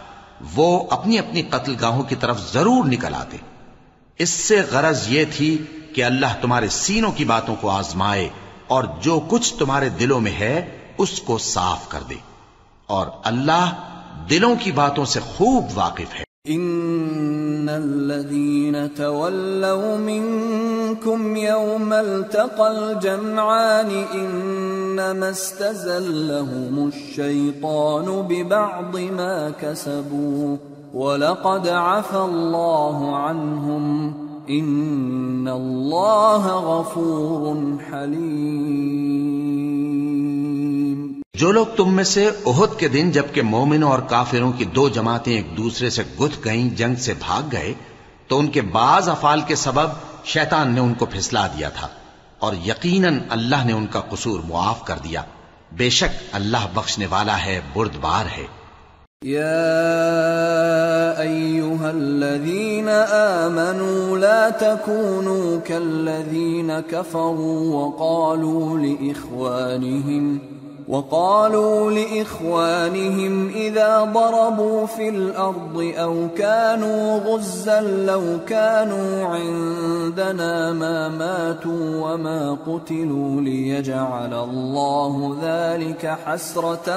وہ اپنی اپنی قتل گاہوں کی طرف ضرور نکل آتے۔ اس سے غرض یہ تھی کہ اللہ تمہارے سینوں کی باتوں کو آزمائے اور جو کچھ تمہارے دلوں میں ہے اس کو صاف کر دے، اور اللہ دلوں کی باتوں سے خوب واقف ہے۔ ان الذين تولوا منكم يوم التقى الجمعان انما استزلهم الشيطان ببعض ما كسبوا ولقد عفى الله عنهم ان الله غفور حليم۔ جو لوگ تم میں سے احد کے دن جبکہ مومنوں اور کافروں کی دو جماعتیں ایک دوسرے سے گتھ گئیں جنگ سے بھاگ گئے تو ان کے بعض افعال کے سبب شیطان نے ان کو پھسلا دیا تھا، اور یقیناً اللہ نے ان کا قصور معاف کر دیا، بے شک اللہ بخشنے والا ہے، بردبار ہے۔ يا أيها الذين آمنوا لا تكونوا كالذين كفروا وقالوا لإخوانهم إذا ضربوا في الأرض أو كانوا غزا لو كانوا عندنا ما ماتوا وما قتلوا ليجعل الله ذلك حسرة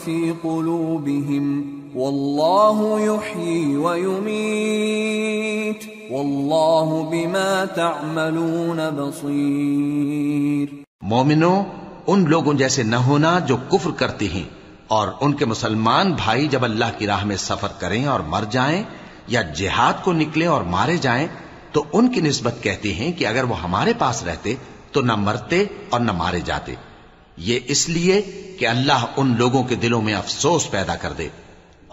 في قلوبهم والله يحيي ويميت والله بما تعملون بصير۔ مومنو، ان لوگوں جیسے نہ ہونا جو کفر کرتے ہیں، اور ان کے مسلمان بھائی جب اللہ کی راہ میں سفر کریں اور مر جائیں یا جہاد کو نکلیں اور مارے جائیں تو ان کی نسبت کہتے ہیں کہ اگر وہ ہمارے پاس رہتے تو نہ مرتے اور نہ مارے جاتے، یہ اس لیے کہ اللہ ان لوگوں کے دلوں میں افسوس پیدا کر دے،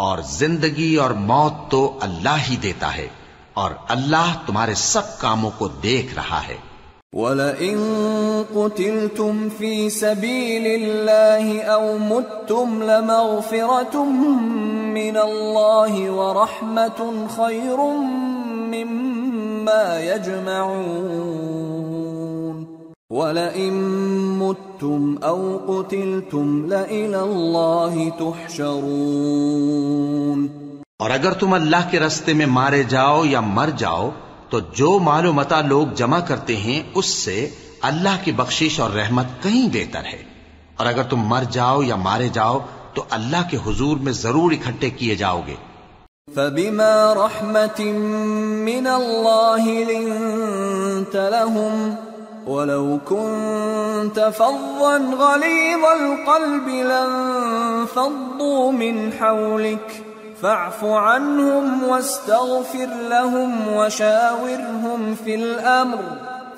اور زندگی اور موت تو اللہ ہی دیتا ہے، اور اللہ تمہارے سب کاموں کو دیکھ رہا ہے۔ وَلَئِن قُتِلْتُمْ فِي سَبِيلِ اللَّهِ أَوْ مُتُّمْ لَمَغْفِرَةٌ مِّنَ اللَّهِ وَرَحْمَةٌ خَيْرٌ مِّمَّا يَجْمَعُونَ وَلَئِن مُتُّمْ أَوْ قُتِلْتُمْ لَإِلَى اللَّهِ تُحْشَرُونَ۔ اور اگر تم اللہ کے راستے میں مارے جاؤ یا مر جاؤ تو جو مال و متاع لوگ جمع کرتے ہیں اس سے اللہ کی بخشش اور رحمت کہیں بہتر ہے، اور اگر تم مر جاؤ یا مارے جاؤ تو اللہ کے حضور میں ضرور اکٹھے کیے جاؤ گے۔ فَبِمَا رَحْمَةٍ مِّنَ اللَّهِ لِنتَ لَهُمْ وَلَوْ كُنتَ فَظًّا غَلِيظَ الْقَلْبِ لَانفَضُّوا مِنْ حَوْلِكَ فاعف عنهم واستغفر لهم وشاورهم في الأمر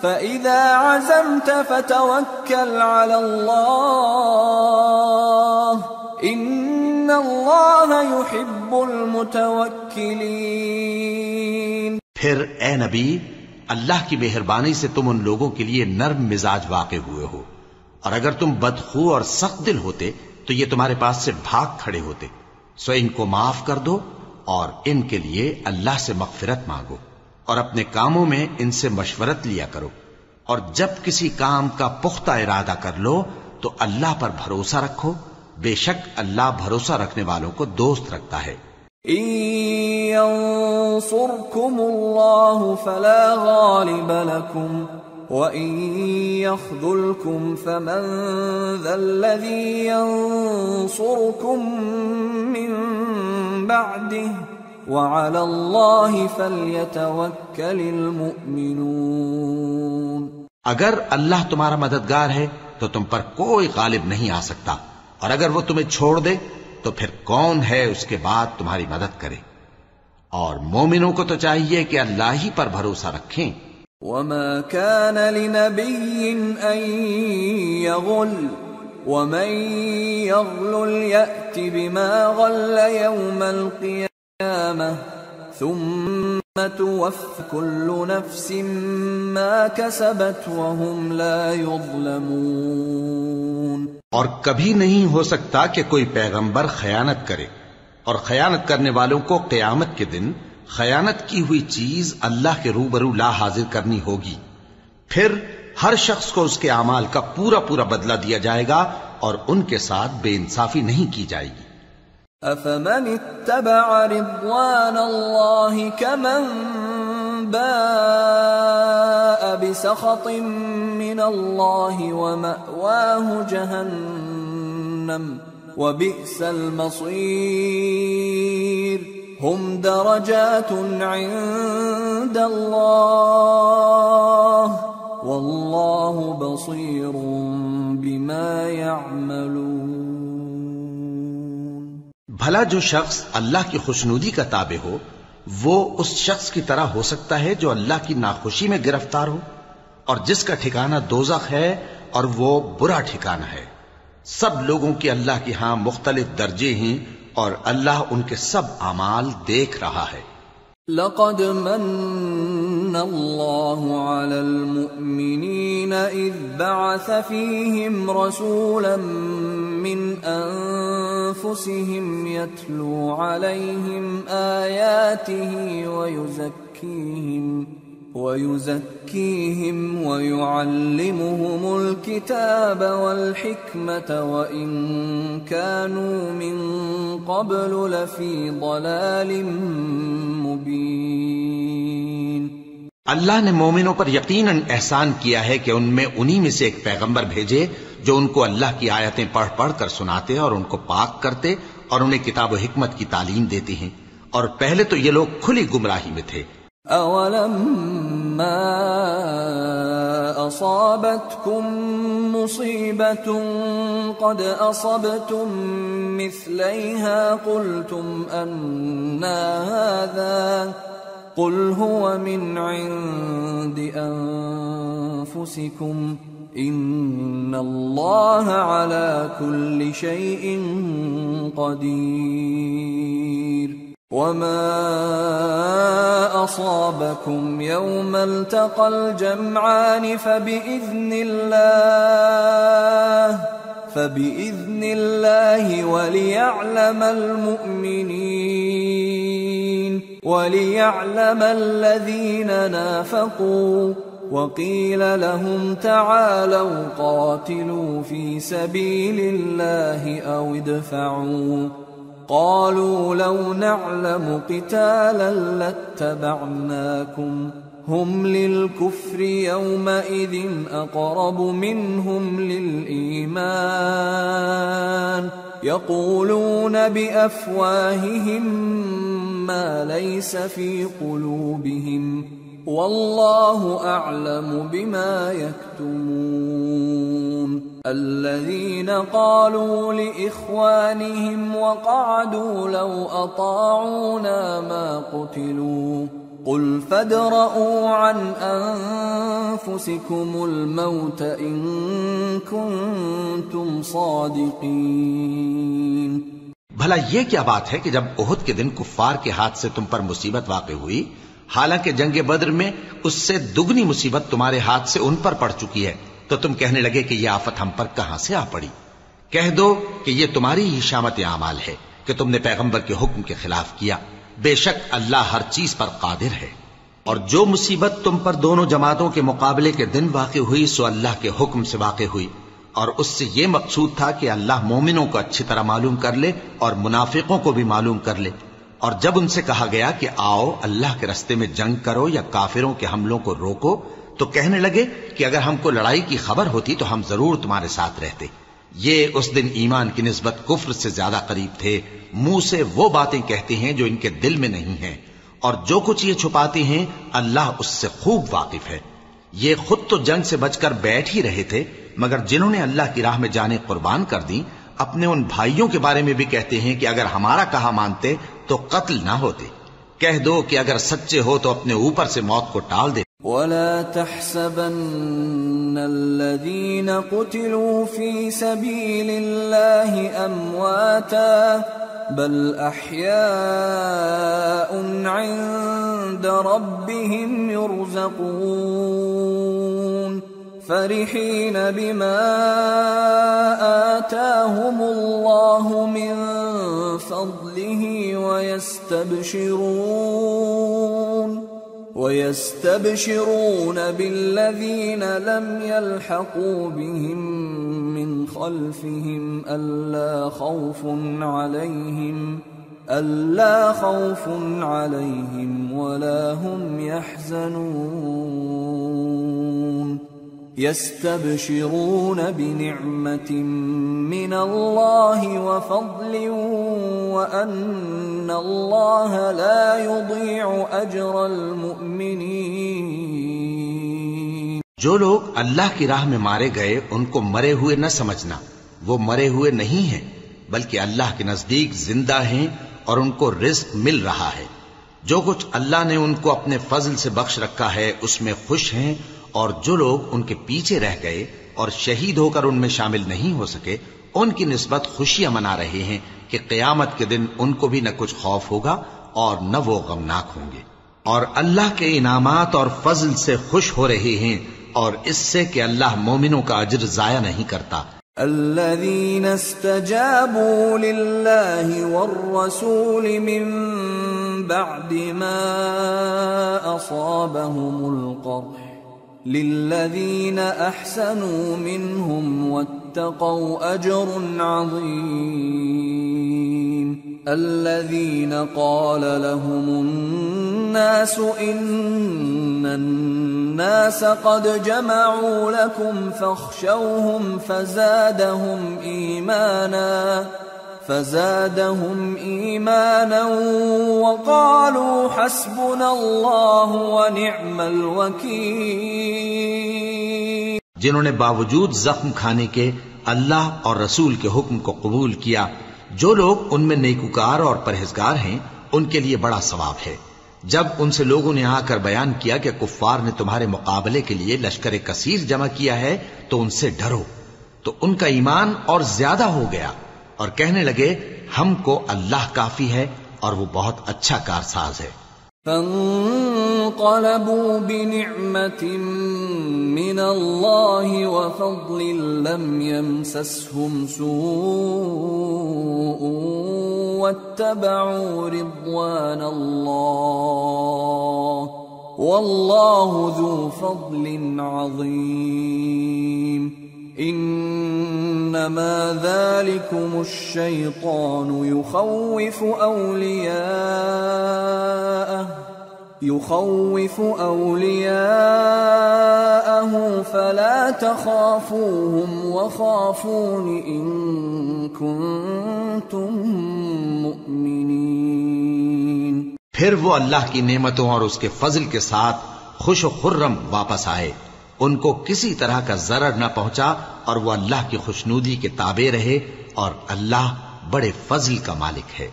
فإذا عزمت فتوكل على الله إن الله يحب المتوكلين۔ پھر اے نبی، اللہ کی مہربانی سے تم ان لوگوں کے لیے نرم مزاج واقع ہوئے ہو، اور اگر تم بدخو اور سخت دل ہوتے تو یہ تمہارے پاس سے بھاگ کھڑے ہوتے، سو ان کو معاف کر دو اور ان کے لیے اللہ سے مغفرت مانگو، اور اپنے کاموں میں ان سے مشورت لیا کرو، اور جب کسی کام کا پختہ ارادہ کر لو تو اللہ پر بھروسہ رکھو، بے شک اللہ بھروسہ رکھنے والوں کو دوست رکھتا ہے۔ إن ينصركم الله فلا غالب لكم وَإِن يَخْذُلْكُمْ فَمَنْ ذَا الَّذِي يَنصُرُكُمْ مِنْ بَعْدِهِ وَعَلَى اللَّهِ فَلْيَتَوَكَّلِ الْمُؤْمِنُونَ۔ اگر اللہ تمہارا مددگار ہے تو تم پر کوئی غالب نہیں آ سکتا، اور اگر وہ تمہیں چھوڑ دے تو پھر کون ہے اس کے بعد تمہاری مدد کرے، اور مومنوں کو تو چاہیے کہ اللہ ہی پر بھروسہ رکھیں۔ وَمَا كَانَ لِنَبِيٍّ أَن يَغُلَّ وَمَن يَغْلُلْ يَأْتِ بِمَا غَلَّ يَوْمَ الْقِيَامَةِ ثُمَّ تُوَفَّى كُلُّ نَفْسٍ مَا كَسَبَتْ وَهُمْ لَا يُظْلَمُونَ۔ اور کبھی نہیں ہو سکتا کہ کوئی پیغمبر خیانت کرے، اور خیانت کرنے والوں کو قیامت کے دن خیانت کی ہوئی چیز اللہ کے روبرو لا حاضر کرنی ہوگی، پھر ہر شخص کو اس کے اعمال کا پورا پورا بدلہ دیا جائے گا، اور ان کے ساتھ بے انصافی نہیں کی جائے گی۔ أَفَمَنِ اتَّبَعَ رِضْوَانَ اللَّهِ كَمَنْ بَاءَ بِسَخَطٍ مِّنَ اللَّهِ وَمَأْوَاهُ جَهَنَّمُ وَبِئْسَ الْمَصِيرُ هُمْ دَرَجَاتٌ عِندَ اللَّهِ وَاللَّهُ بَصِيرٌ بِمَا يَعْمَلُونَ۔ بھلا جو شخص اللہ کی خوشنودی کا تابع ہو وہ اس شخص کی طرح ہو سکتا ہے جو اللہ کی ناخوشی میں گرفتار ہو، اور جس کا ٹھکانہ دوزخ ہے اور وہ برا ٹھکانہ ہے۔ سب لوگوں کے اللہ کے ہاں مختلف درجے ہیں، اور اللہ ان کے سب اعمال دیکھ رہا ہے۔ لَقَدْ مَنَّ الله على المؤمنين إذ بعث فيهم رسولا من أنفسهم يتلو عليهم آياته ويزكيهم ويعلمهم الكتاب والحكمة وإن كانوا من قبل لفي ضلال مبين۔ اللہ نے مومنوں پر یقیناً احسان کیا ہے کہ ان میں انہی میں سے ایک پیغمبر بھیجے جو ان کو اللہ کی آیتیں پڑھ پڑھ کر سناتے اور ان کو پاک کرتے اور انہیں کتاب و حکمت کی تعلیم دیتے ہیں، اور پہلے تو یہ لوگ کھلی گمراہی میں تھے۔ أَوَلَمَّا أَصَابَتْكُم مُّصِيبَةٌ قَدْ أَصَبْتُم مِّثْلَيْهَا قُلْتُمْ أَنَّىٰ هَٰذَا قُلْ هُوَ مِنْ عِندِ أَنفُسِكُمْ إِنَّ اللَّهَ عَلَىٰ كُلِّ شَيْءٍ قَدِيرٌ۔ وما أصابكم يوم التقى الجمعان فبإذن الله وليعلم الذين نافقوا، وقيل لهم تعالوا قاتلوا في سبيل الله أو ادفعوا، قالوا لو نعلم قتالا لاتبعناكم هم للكفر يومئذ أقرب منهم للإيمان يقولون بأفواههم ما ليس في قلوبهم والله أعلم بما يكتمون۔ الذين قالوا لإخوانهم وقعدوا لو أطاعونا ما قتلوا قل فادرءوا عن أنفسكم الموت إن كنتم صادقين۔ بھلا یہ کیا بات ہے کہ جب احد کے دن کفار کے ہاتھ سے تم پر مصیبت واقع ہوئی، حالانکہ جنگ بدر میں اس سے دگنی مصیبت تمہارے ہاتھ سے ان پر پڑ چکی ہے، تو تم کہنے لگے کہ یہ آفت ہم پر کہاں سے آ پڑی؟ کہہ دو کہ یہ تمہاری ہی شامت اعمال ہے کہ تم نے پیغمبر کے حکم کے خلاف کیا، بے شک اللہ ہر چیز پر قادر ہے۔ اور جو مصیبت تم پر دونوں جماعتوں کے مقابلے کے دن واقع ہوئی سو اللہ کے حکم سے واقع ہوئی، اور اس سے یہ مقصود تھا کہ اللہ مومنوں کو اچھی طرح معلوم کر لے اور منافقوں کو بھی معلوم کر لے۔ اور جب ان سے کہا گیا کہ آؤ اللہ کے رستے میں جنگ کرو یا کافروں کے حملوں کو روکو، تو کہنے لگے کہ اگر ہم کو لڑائی کی خبر ہوتی تو ہم ضرور تمہارے ساتھ رہتے۔ یہ اس دن ایمان کی نسبت کفر سے زیادہ قریب تھے، منہ سے وہ باتیں کہتے ہیں جو ان کے دل میں نہیں ہیں، اور جو کچھ یہ چھپاتے ہیں اللہ اس سے خوب واقف ہے۔ یہ خود تو جنگ سے بچ کر بیٹھ ہی رہے تھے، مگر جنہوں نے اللہ کی راہ میں جانیں قربان کر دیں اپنے ان بھائیوں کے بارے میں بھی کہتے ہیں کہ اگر ہمارا کہا مانتے تو قتل نہ ہوتے۔ کہہ دو کہ اگر سچے ہو تو اپنے اوپر سے موت کو ٹال دے۔ وَلَا تَحْسَبَنَّ الَّذِينَ قُتِلُوا فِي سَبِيلِ اللَّهِ أَمْوَاتًا بَلْ أَحْيَاءٌ عِندَ رَبِّهِمْ يُرْزَقُونَ فَرِحِينَ بِمَا آتَاهُمُ اللَّهُ مِنْ فَضْلِهِ وَيَسْتَبْشِرُونَ بِالَّذِينَ لَمْ يَلْحَقُوا بِهِمْ مِنْ خَلْفِهِمْ أَلَّا خَوْفٌ عَلَيْهِمْ وَلَا هُمْ يَحْزَنُونَ يَسْتَبْشِرُونَ بِنِعْمَةٍ مِّنَ اللَّهِ وَفَضْلٍ وَأَنَّ اللَّهَ لَا يُضِيعُ أَجْرَ الْمُؤْمِنِينَ۔ جو لوگ اللہ کی راہ میں مارے گئے ان کو مرے ہوئے نہ سمجھنا، وہ مرے ہوئے نہیں ہیں بلکہ اللہ کے نزدیک زندہ ہیں اور ان کو رزق مل رہا ہے۔ جو کچھ اللہ نے ان کو اپنے فضل سے بخش رکھا ہے اس میں خوش ہیں، اور جو لوگ ان کے پیچھے رہ گئے اور شہید ہو کر ان میں شامل نہیں ہو سکے ان کی نسبت خوشیاں منا رہے ہیں کہ قیامت کے دن ان کو بھی نہ کچھ خوف ہوگا اور نہ وہ غمناک ہوں گے۔ اور اللہ کے انعامات اور فضل سے خوش ہو رہے ہیں، اور اس سے کہ اللہ مومنوں کا اجر ضائع نہیں کرتا۔ الذين استجابوا لله والرسول من بعد ما أصابهم القرح للذين أحسنوا منهم واتقوا أجر عظيم الذين قال لهم الناس إن الناس قد جمعوا لكم فاخشوهم فزادهم إيمانا وقالوا حسبنا الله ونعم الوكيل۔ جنہوں نے باوجود زخم کھانے کے اللہ اور رسول کے حکم کو قبول کیا، جو لوگ ان میں نیکوکار اور پرہیزگار ہیں ان کے لیے بڑا ثواب ہے۔ جب ان سے لوگوں نے آ کر بیان کیا کہ کفار نے تمہارے مقابلے کے لیے لشکر کثیر جمع کیا ہے تو ان سے ڈرو، تو ان کا ایمان اور زیادہ ہو گیا اور کہنے لگے ہم کو اللہ کافی ہے اور وہ بہت اچھا کارساز ہے۔ فانقلبوا بنعمة من الله وفضل لم يمسسهم سوء واتبعوا رضوان الله والله ذو فضل عظيم۔ انما ذلكم الشيطان يخوف أولياءه فلا تخافوهم وخافون إن كنتم مؤمنين۔ پھر وہ اللہ کی نعمتوں اور اس کے فضل کے ساتھ خوش و خرم واپس آئے، ان کو کسی طرح کا ضرر نہ پہنچا اور وہ اللہ کی خوشنودی کے تابع رہے، اور اللہ بڑے فضل کا مالک ہے۔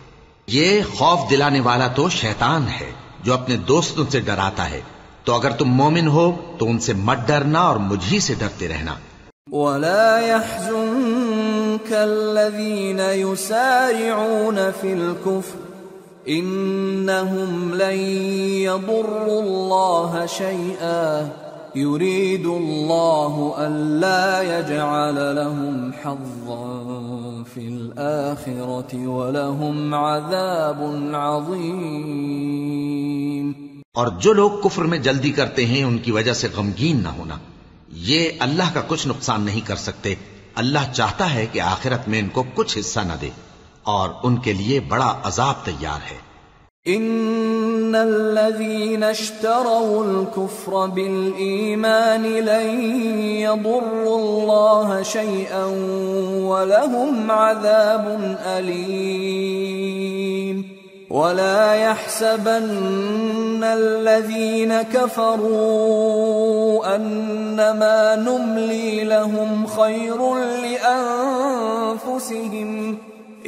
یہ خوف دلانے والا تو شیطان ہے جو اپنے دوستوں سے ڈراتا ہے، تو اگر تم مومن ہو تو ان سے مت ڈرنا اور مجھ ہی سے ڈرتے رہنا۔ وَلَا يَحْزُنكَ الَّذِينَ يُسَارِعُونَ فِي الْكُفْرِ إِنَّهُمْ لَن يَضُرُّوا اللَّهَ شَيْئًا يُرِيدُ اللَّهُ أَلَّا يَجْعَلَ لَهُمْ حَظًّا فِي الْآخِرَةِ وَلَهُمْ عَذَابٌ عَظِيمٌ۔ اور جو لوگ کفر میں جلدی کرتے ہیں ان کی وجہ سے غمگین نہ ہونا، یہ اللہ کا کچھ نقصان نہیں کر سکتے۔ اللہ چاہتا ہے کہ آخرت میں ان کو کچھ حصہ نہ دے، اور ان کے لیے بڑا عذاب تیار ہے۔ ان الذين اشتروا الكفر بالإيمان لن يضروا الله شيئا ولهم عذاب أليم ولا يحسبن الذين كفروا أنما نملي لهم خير لأنفسهم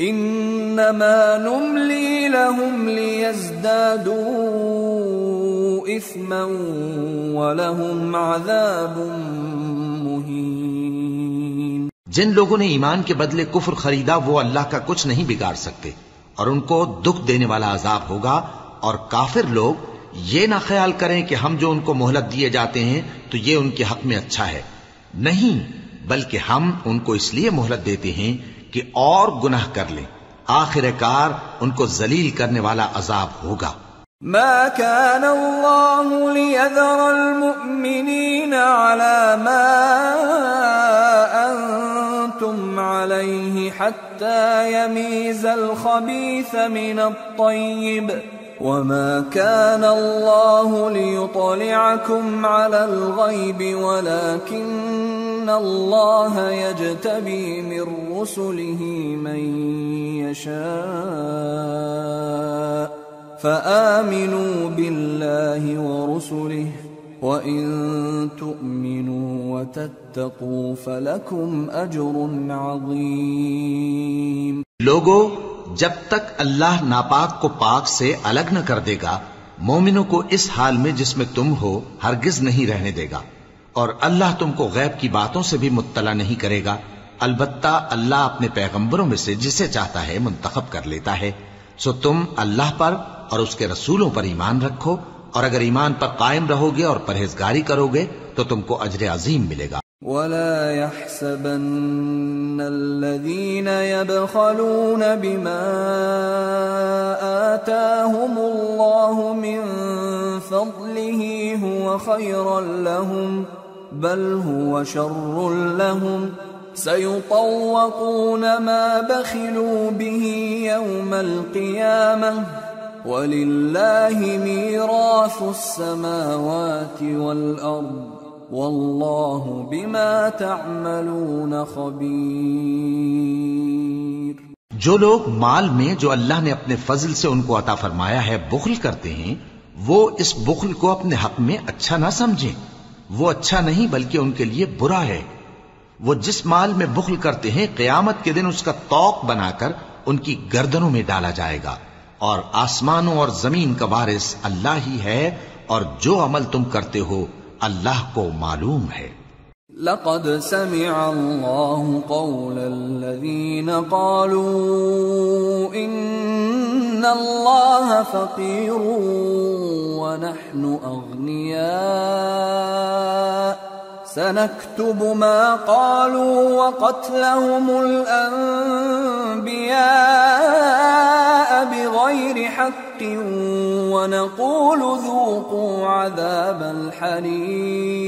انما نملي لهم ليزدادوا اثما ولهم عذاب مهين۔ جن لوگوں نے ایمان کے بدلے کفر خریدا وہ اللہ کا کچھ نہیں بگاڑ سکتے، اور ان کو دکھ دینے والا عذاب ہوگا۔ اور کافر لوگ یہ نہ خیال کریں کہ ہم جو ان کو مہلت دیے جاتے ہیں تو یہ ان کے حق میں اچھا ہے، نہیں، بلکہ ہم ان کو اس لیے مہلت دیتے ہیں کہ اور گناہ کر لیں، آخر کار ان کو ذلیل کرنے والا عذاب ہوگا۔ ما كان الله ليذر المؤمنين على ما أنتم عليه حتى يميز الخبيث من الطيب وما كان الله ليطلعكم على الغيب ولكن الله يجتبي من رسله من يشاء فآمنوا بالله ورسله وإن تؤمنوا وتتقوا فلكم أجر عظيم۔ لوگو، جب تک اللہ ناپاک کو پاک سے الگ نہ کر دے گا، مومنوں کو اس حال میں جس میں تم ہو ہرگز نہیں رہنے دے گا، اور اللہ تم کو غیب کی باتوں سے بھی مطلع نہیں کرے گا۔ البتہ اللہ اپنے پیغمبروں میں سے جسے چاہتا ہے منتخب کر لیتا ہے۔ سو تم اللہ پر اور اس کے رسولوں پر ایمان رکھو اور اگر ایمان پر قائم رہو گے اور پرہیزگاری کرو گے تو تم کو اجر عظیم ملے گا۔ ولا يحسبن الذين يبخلون بما آتاهم الله من فضله هو خيرا لهم بل هو شر لهم سيطوقون ما بخلوا به يوم القيامة وَلِلَّهِ مِيرَاثُ السَّمَاوَاتِ وَالْأَرْضِ وَاللَّهُ بِمَا تَعْمَلُونَ خَبِيرٌ۔ جو لوگ مال میں جو اللہ نے اپنے فضل سے ان کو عطا فرمایا ہے بخل کرتے ہیں، وہ اس بخل کو اپنے حق میں اچھا نہ سمجھیں، وہ اچھا نہیں بلکہ ان کے لیے برا ہے۔ وہ جس مال میں بخل کرتے ہیں قیامت کے دن اس کا طوق بنا کر ان کی گردنوں میں ڈالا جائے گا، اور آسمانوں اور زمین کا وارث اللہ ہی ہے، اور جو عمل تم کرتے ہو اللہ کو معلوم ہے۔ لقد سمع الله قول الذين قالوا إن الله فقير ونحن أغنياء سنكتب ما قالوا وقتلهم الأنبياء بغير حق ونقول ذوقوا عذاب الحريق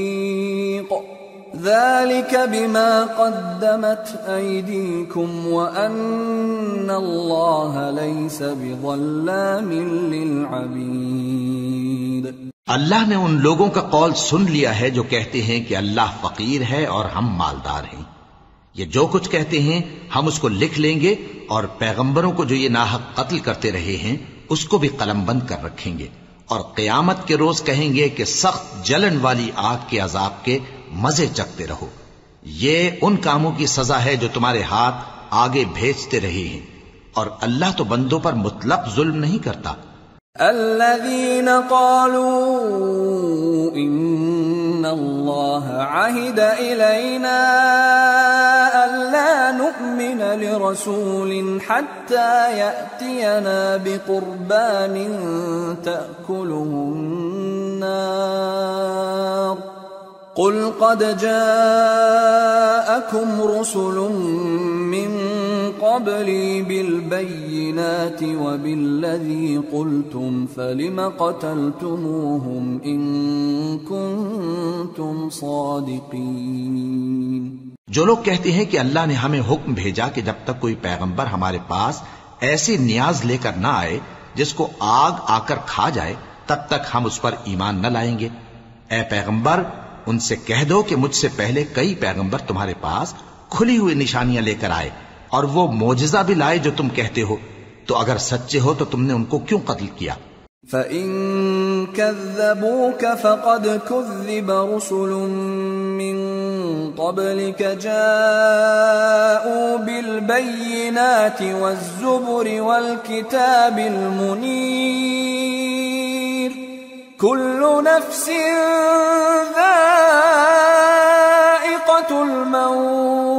ذلك بما قدمت أيديكم وأن الله ليس بظلام للعبيد۔ اللہ نے ان لوگوں کا قول سن لیا ہے جو کہتے ہیں کہ اللہ فقیر ہے اور ہم مالدار ہیں۔ یہ جو کچھ کہتے ہیں ہم اس کو لکھ لیں گے، اور پیغمبروں کو جو یہ ناحق قتل کرتے رہے ہیں اس کو بھی قلم بند کر رکھیں گے، اور قیامت کے روز کہیں گے کہ سخت جلن والی آگ کے عذاب کے مزے چکھتے رہو۔ یہ ان کاموں کی سزا ہے جو تمہارے ہاتھ آگے بھیجتے رہے ہیں، اور اللہ تو بندوں پر مطلق ظلم نہیں کرتا۔ الذين قالوا إن الله عهد إلينا ألا نؤمن لرسول حتى يأتينا بقربان تأكله النار قل قد جاءكم رسل من قبلي بالبينات وبالذي قلتم فلم قتلتموهم إن كنتم صادقين۔ جو لوگ کہتے ہیں کہ اللہ نے ہمیں حکم بھیجا کہ جب تک کوئی پیغمبر ہمارے پاس ایسی نیاز لے کر نہ آئے جس کو آگ آ کر کھا جائے تب تک ہم اس پر ایمان نہ لائیں گے۔ اے پیغمبر ان سے کہہ دو کہ مجھ سے پہلے کئی پیغمبر تمہارے پاس کھلی ہوئی نشانیاں لے کر آئے اور وہ معجزہ بھی لائے جو تم کہتے ہو، تو اگر سچے ہو تو تم نے ان کو کیوں قتل کیا؟ فَإِن كَذَّبُوكَ فَقَدْ كُذِّبَ رُسُلٌ مِّن قَبْلِكَ جَاءُوا بِالْبَيِّنَاتِ وَالزُّبُرِ وَالْكِتَابِ الْمُنِيرِ كُلُّ نَفْسٍ ذَائِقَةُ الْمَوْتِ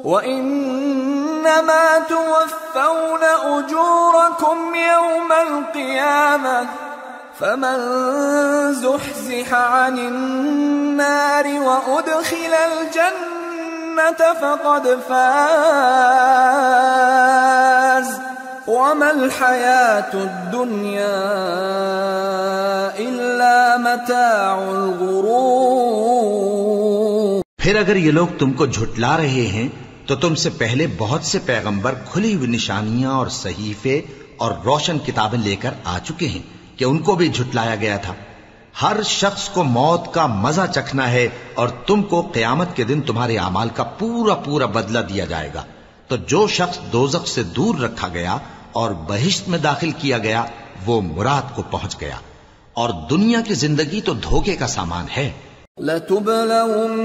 وَإِنَّمَا تُوَفَّوْنَ أُجُورَكُمْ يَوْمَ الْقِيَامَةِ فَمَنْ زُحْزِحَ عَنِ النَّارِ وَأُدْخِلَ الْجَنَّةَ فَقَدْ فَازَ وَمَا الْحَيَاةُ الدُّنْيَا إِلَّا مَتَاعُ الْغُرُورِ۔ پھر اگر یہ لوگ تم کو جھٹلا رہے ہیں تو تم سے پہلے بہت سے پیغمبر کھلی ہوئی نشانیاں اور صحیفے اور روشن کتابیں لے کر آ چکے ہیں کہ ان کو بھی جھٹلایا گیا تھا۔ ہر شخص کو موت کا مزہ چکھنا ہے، اور تم کو قیامت کے دن تمہارے اعمال کا پورا پورا بدلہ دیا جائے گا۔ تو جو شخص دوزخ سے دور رکھا گیا اور بہشت میں داخل کیا گیا وہ مراد کو پہنچ گیا، اور دنیا کی زندگی تو دھوکے کا سامان ہے۔ لَتُبْلَوُنَّ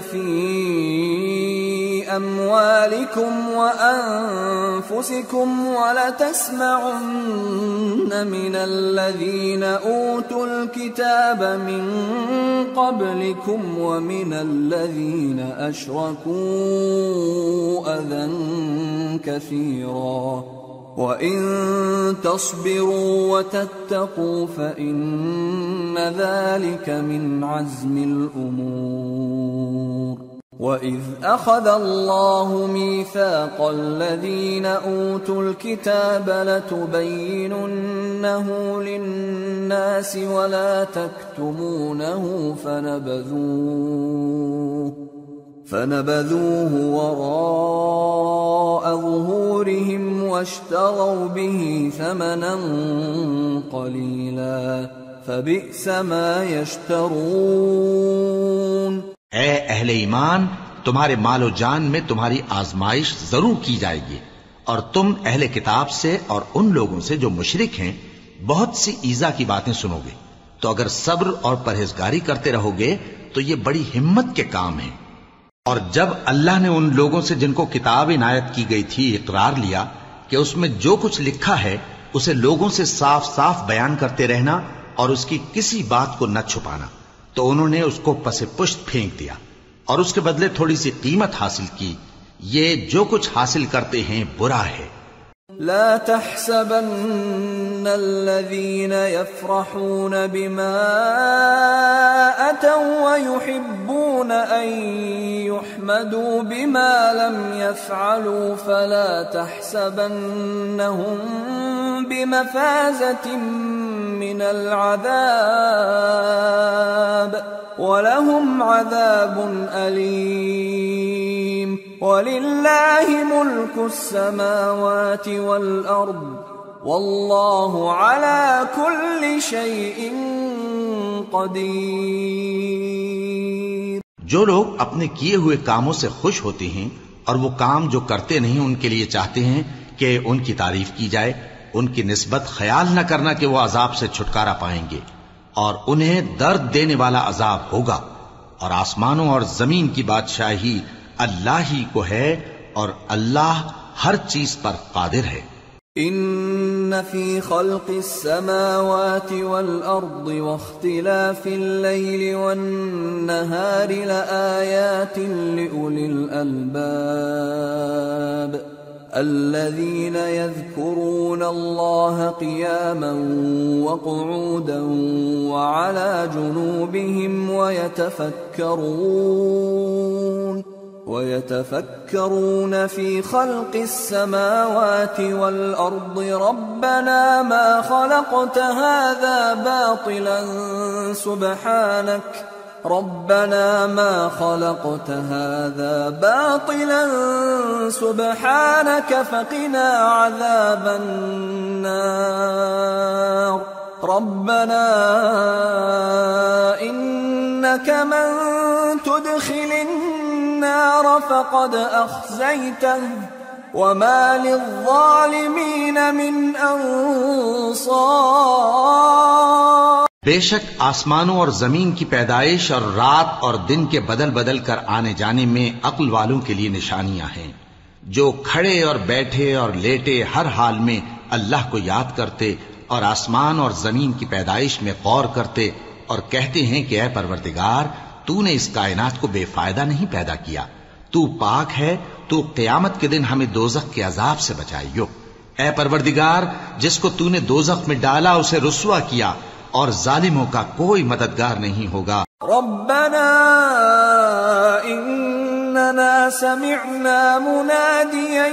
فِي أَمْوَالِكُمْ وَأَنفُسِكُمْ وَلَتَسْمَعُنَّ مِنَ الَّذِينَ أُوتُوا الْكِتَابَ مِنْ قَبْلِكُمْ وَمِنَ الَّذِينَ أَشْرَكُوا أَذًى كَثِيرًا وَإِن تَصْبِرُوا وَتَتَّقُوا فَإِنَّ ذَلِكَ مِنْ عَزْمِ الْأُمُورِ وَإِذْ أَخَذَ اللَّهُ مِيثَاقَ الَّذِينَ أُوتُوا الْكِتَابَ لَتُبَيِّنُنَّهُ لِلنَّاسِ وَلَا تَكْتُمُونَهُ فنبذوه وراء ظهورهم واشتروا به ثمنا قليلا فبئس ما يشترون۔ اے اہل ایمان، تمہارے مال و جان میں تمہاری آزمائش ضرور کی جائے گی، اور تم اہل کتاب سے اور ان لوگوں سے جو مشرک ہیں بہت سی ایذا کی باتیں سنو گے، تو اگر صبر اور پرہیزگاری کرتے رہو گے تو یہ بڑی ہمت کے کام ہیں۔ اور جب اللہ نے ان لوگوں سے جن کو کتاب عنایت کی گئی تھی اقرار لیا کہ اس میں جو کچھ لکھا ہے اسے لوگوں سے صاف صاف بیان کرتے رہنا اور اس کی کسی بات کو نہ چھپانا، تو انہوں نے اس کو پس پشت پھینک دیا اور اس کے بدلے تھوڑی سی قیمت حاصل کی۔ یہ جو کچھ حاصل کرتے ہیں برا ہے۔ لا تحسبن الذين يفرحون بما أتوا ويحبون أن يحمدوا بما لم يفعلوا فلا تحسبنهم بمفازة من العذاب ولهم عذاب أليم ولله ملك السماوات والأرض والله على كل شيء قدير۔ جو لوگ اپنے کیے ہوئے کاموں سے خوش ہوتے ہیں اور وہ کام جو کرتے نہیں ان کے لیے چاہتے ہیں کہ ان کی تعریف کی جائے، ان کی نسبت خیال نہ کرنا کہ وہ عذاب سے چھٹکارا پائیں گے، اور انہیں درد دینے والا عذاب ہوگا۔ اور آسمانوں اور زمین کی بادشاہی اللہ ہی کو ہے اور اللہ ہر چیز پر قادر ہے۔ ان فی خلق السماوات والارض واختلاف الليل والنهار لآیات لأولی الالباب الذين يذكرون الله قياما وقعودا وعلى جنوبهم ويتفكرون في خلق السماوات والأرض ربنا ما خلقت هذا باطلا سبحانك فقنا عذاب النار ربنا إنك من تدخل النار فقد أخزيته وما للظالمين من أنصار۔ بے شک آسمانوں اور زمین کی پیدائش اور رات اور دن کے بدل بدل کر آنے جانے میں عقل والوں کے لیے نشانیاں ہیں، جو کھڑے اور بیٹھے اور لیٹے ہر حال میں اللہ کو یاد کرتے اور آسمان اور زمین کی پیدائش میں غور کرتے اور کہتے ہیں کہ اے پروردگار، تو نے اس کائنات کو بے فائدہ نہیں پیدا کیا، تو پاک ہے، تو قیامت کے دن ہمیں دوزخ کے عذاب سے بچائیو۔ اے پروردگار، جس کو تو نے دوزخ میں ڈالا اسے رسوا کیا، اور ظالموں کا کوئی مددگار نہیں ہوگا۔ ربنا اننا سمعنا مناديا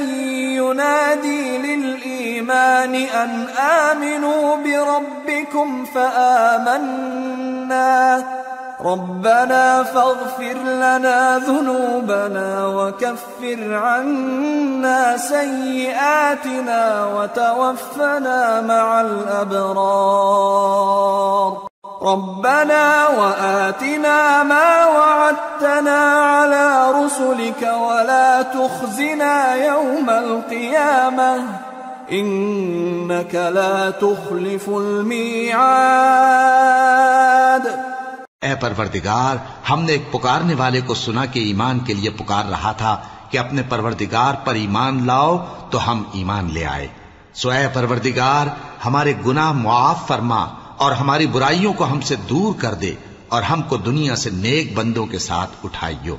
ينادي للإيمان ان آمنوا بربكم فآمنا ربنا فاغفر لنا ذنوبنا وكفر عنا سيئاتنا وتوفنا مع الأبرار ربنا وآتنا ما وعدتنا على رسلك ولا تخزنا يوم القيامة إنك لا تخلف الميعاد۔ اے پروردگار، ہم نے ایک پکارنے والے کو سنا کہ ایمان کے لیے پکار رہا تھا کہ اپنے پروردگار پر ایمان لاؤ، تو ہم ایمان لے آئے۔ سو اے پروردگار، ہمارے گناہ معاف فرما اور ہماری برائیوں کو ہم سے دور کر دے اور ہم کو دنیا سے نیک بندوں کے ساتھ اٹھائیو۔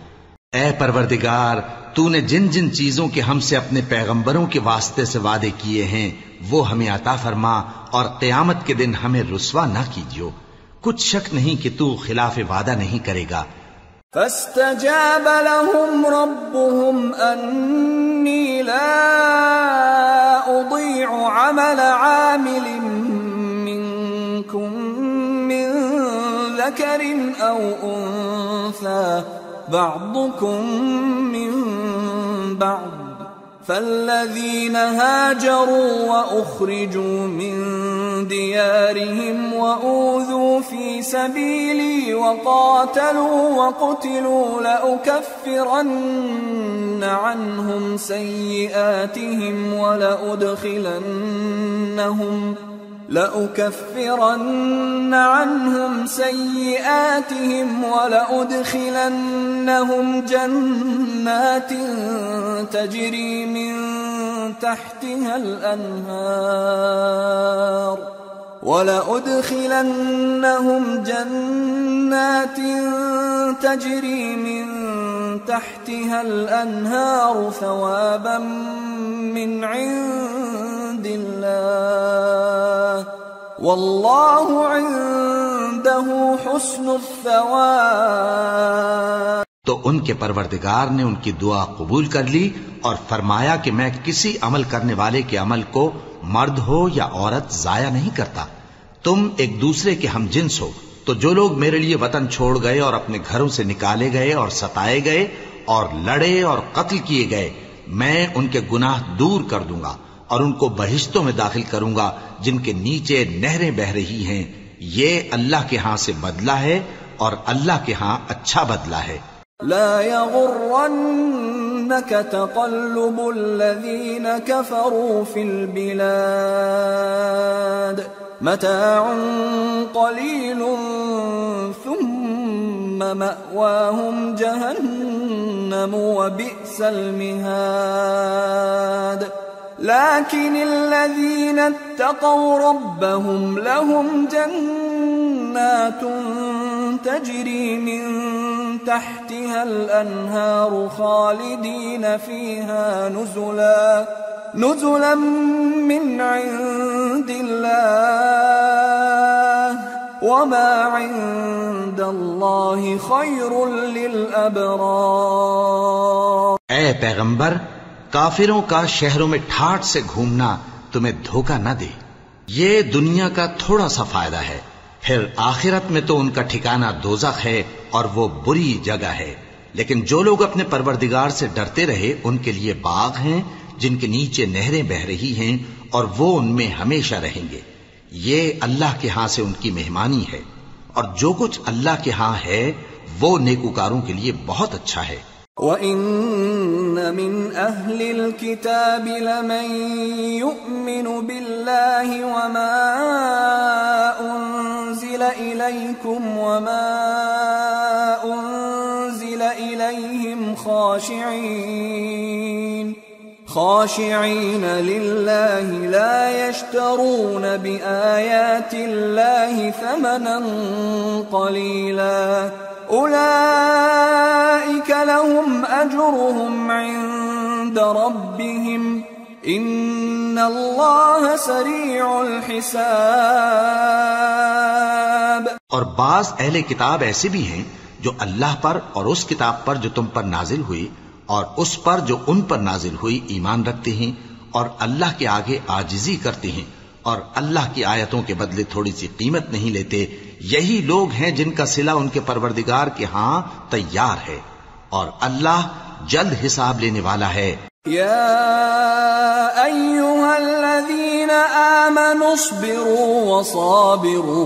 اے پروردگار، تو نے جن جن چیزوں کے ہم سے اپنے پیغمبروں کے واسطے سے وعدے کیے ہیں وہ ہمیں عطا فرما، اور قیامت کے دن ہمیں رسوا نہ کیجیو، کچھ شک نہیں کہ تو خلاف وعدہ نہیں کرے گا۔ فاستجاب لهم ربهم أني لا أضيع عمل عامل منكم من ذكر أو أنثى بعضكم من بعض، فالذين هاجروا وأخرجوا من ديارهم وأوذوا في سبيلي وقاتلوا وقتلوا لأكفرن عنهم سيئاتهم ولأدخلنهم جنات تجري من تحتها الأنهار ثوابا من عند الله والله عنده حسن الثواب۔ تو ان کے پروردگار نے ان کی دعا قبول کر لی اور فرمایا کہ میں کسی عمل کرنے والے کے عمل کو مرد ہو یا عورت ضائع نہیں کرتا، تم ایک دوسرے کے ہم جنس ہو، تو جو لوگ میرے لیے وطن چھوڑ گئے اور اپنے گھروں سے نکالے گئے اور ستائے گئے اور لڑے اور قتل کیے گئے، میں ان کے گناہ دور کر دوں گا اور ان کو بہشتوں میں داخل کروں گا جن کے نیچے نہریں بہہ رہی ہیں۔ یہ اللہ کے ہاں سے بدلہ ہے اور اللہ کے ہاں اچھا بدلہ ہے۔ لا يغرنك تقلب الذين كفروا في البلاد متاع قليل ثم مأواهم جهنم وبئس المهاد لكن الذين اتقوا ربهم لهم جنات تجري من تحتها الأنهار خالدين فيها نزلا من عند الله وما عند الله خير للأبرار۔ اے پیغمبر، کافروں کا شہروں میں ٹھاٹھ سے گھومنا تمہیں دھوکہ نہ دے، یہ دنیا کا تھوڑا سا فائدہ ہے، پھر آخرت میں تو ان کا ٹھکانہ دوزخ ہے اور وہ بری جگہ ہے۔ لیکن جو لوگ اپنے پروردگار سے ڈرتے رہے ان کے لیے باغ ہیں جن کے نیچے نہریں بہ رہی ہیں اور وہ ان میں ہمیشہ رہیں گے، یہ اللہ کے ہاں سے ان کی مہمانی ہے، اور جو کچھ اللہ کے ہاں ہے وہ نیکوکاروں کے لیے بہت اچھا ہے۔ وَإِنَّ مِنْ أَهْلِ الْكِتَابِ لَمَنْ يُؤْمِنُ بِاللَّهِ وَمَا أُنْزِلَ إِلَيْكُمْ وَمَا أُنْزِلَ إِلَيْهِمْ خاشعين لله لا يشترون بآيات الله ثمنا قليلا أولئك لهم أجرهم عند ربهم إن الله سريع الحساب۔ اور بعض اہل کتاب ایسے بھی ہیں جو اللہ پر اور اس کتاب پر جو تم پر نازل ہوئی اور اس پر جو ان پر نازل ہوئی ایمان رکھتے ہیں اور اللہ کے آگے عاجزی کرتے ہیں اور اللہ کی آیتوں کے بدلے تھوڑی سی قیمت نہیں لیتے، یہی لوگ ہیں جن کا صلہ ان کے پروردگار کے ہاں تیار ہے، اور اللہ جلد حساب لینے والا ہے۔ یا ایھا الذین آمنوا اصبروا وصابروا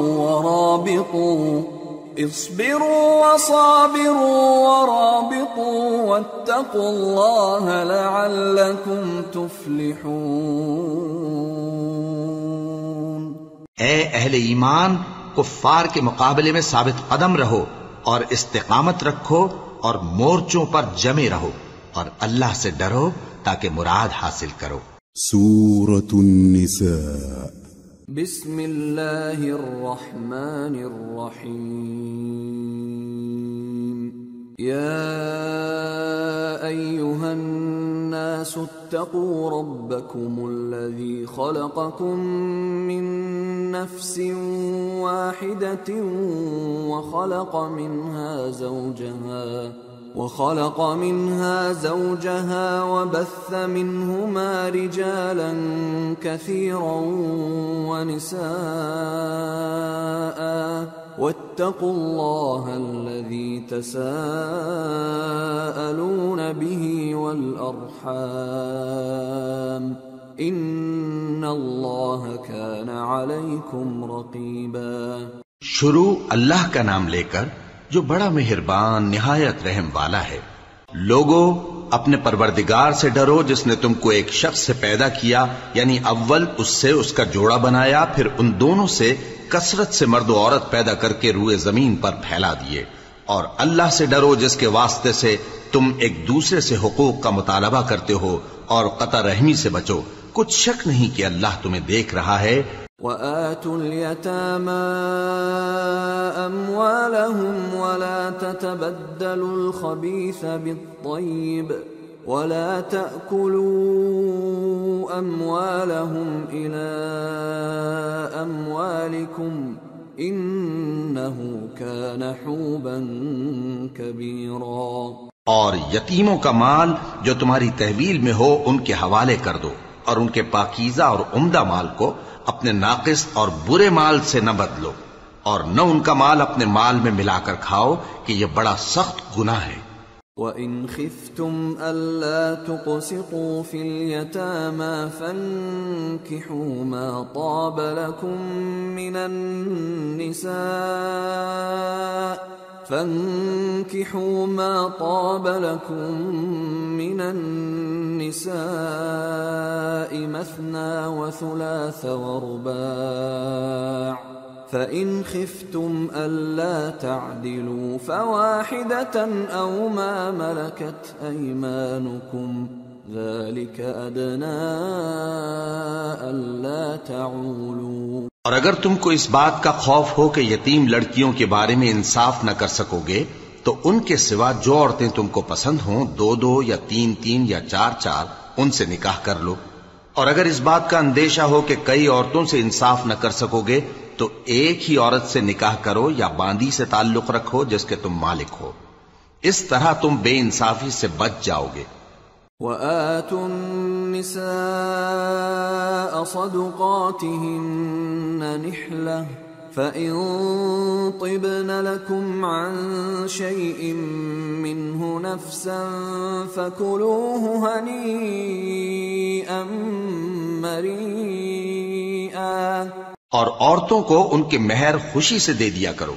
ورابطوا واتقوا اللہ لعلکم تفلحون۔ اے اہل ایمان، کفار کے مقابلے میں ثابت قدم رہو اور استقامت رکھو اور مورچوں پر جمے رہو اور اللہ سے ڈرو تاکہ مراد حاصل کرو۔ سورة النساء۔ بسم اللہ الرحمن الرحیم۔ یا أيها الناس اتقوا ربكم الذي خلقكم من نفس واحدة وخلق منها زوجها وبث منهما رجالا كثيرا ونساء واتقوا الله الذي تساءلون به والأرحام إن الله كان عليكم رقيبا۔ شروع اللہ کا نام لے کر جو بڑا مہربان نہایت رحم والا ہے۔ لوگو اپنے پروردگار سے ڈرو جس نے تم کو ایک شخص سے پیدا کیا، یعنی اول اس سے اس کا جوڑا بنایا، پھر ان دونوں سے کثرت سے مرد و عورت پیدا کر کے روئے زمین پر پھیلا دیے، اور اللہ سے ڈرو جس کے واسطے سے تم ایک دوسرے سے حقوق کا مطالبہ کرتے ہو، اور قطع رحمی سے بچو، کچھ شک نہیں کہ اللہ تمہیں دیکھ رہا ہے۔ وَآتُوا الْيَتَامَى أَمْوَالَهُمْ وَلَا تَتَبَدَّلُوا الْخَبِيثَ بِالطَّيِّبِ وَلَا تَأْكُلُوا أَمْوَالَهُمْ إِلَىٰ أَمْوَالِكُمْ إِنَّهُ كَانَ حُوبًا كَبِيرًا۔ اور یتیموں کا مال جو تمہاری تحویل میں ہو ان کے حوالے کر دو، اور ان کے پاکیزہ اور عمدہ مال کو اپنے ناقص اور برے مال سے نہ بدلو، اور نہ ان کا مال اپنے مال میں ملا کر کھاؤ کہ یہ بڑا سخت گناہ ہے۔ وَإِنْ خِفْتُمْ أَلَّا تُقْسِطُوا فِي الْيَتَامَى فَانكِحُوا مَا طَابَ لَكُم من النساء مثنى وثلاث ورباع فإن خفتم ألا تعدلوا فواحدة أو ما ملكت أيمانكم ذلك أدنى ألا تعولوا۔ اور اگر تم کو اس بات کا خوف ہو کہ یتیم لڑکیوں کے بارے میں انصاف نہ کر سکو گے تو ان کے سوا جو عورتیں تم کو پسند ہوں، 2 یا 3 یا 4 ان سے نکاح کر لو۔ اور اگر اس بات کا اندیشہ ہو کہ کئی عورتوں سے انصاف نہ کر سکو گے تو ایک ہی عورت سے نکاح کرو یا باندی سے تعلق رکھو جس کے تم مالک ہو، اس طرح تم بے انصافی سے بچ جاؤ گے۔ وَآتُوا النِّسَاءَ صَدُقَاتِهِنَّ نِحْلَةً فَإِن طِبْنَ لَكُمْ عَن شَيْءٍ مِّنْهُ نَفْسًا فَكُلُوهُ هَنِيئًا مَّرِيئًا۔ اور عورتوں کو ان کے مہر خوشی سے دے دیا کرو،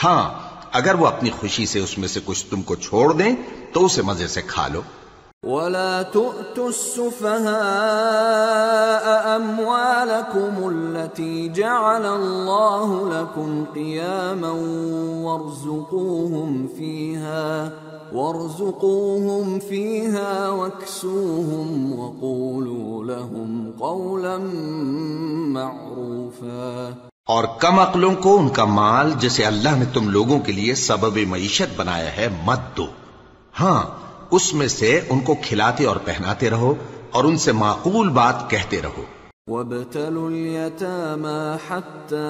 ہاں اگر وہ اپنی خوشی سے اس میں سے کچھ تم کو چھوڑ دیں تو اسے مزے سے کھا لو۔ وَلَا تُؤْتُوا السُّفَهَاءَ أَمْوَالَكُمُ الَّتِي جَعَلَ اللَّهُ لَكُمْ قِيَامًا وَارْزُقُوهُمْ فِيهَا وَاكْسُوهُمْ وَقُولُوا لَهُمْ قَوْلًا مَّعْرُوفًا۔ اور کم عقلوں کو ان کا مال جسے اللہ نے تم لوگوں کے لیے سبب معیشت بنایا ہے مت دو، ہاں اس میں سے ان کو کھلاتے اور پہناتے رہو اور ان سے معقول بات کہتے رہو۔ وَابْتَلُوا الْيَتَامَى حَتَّى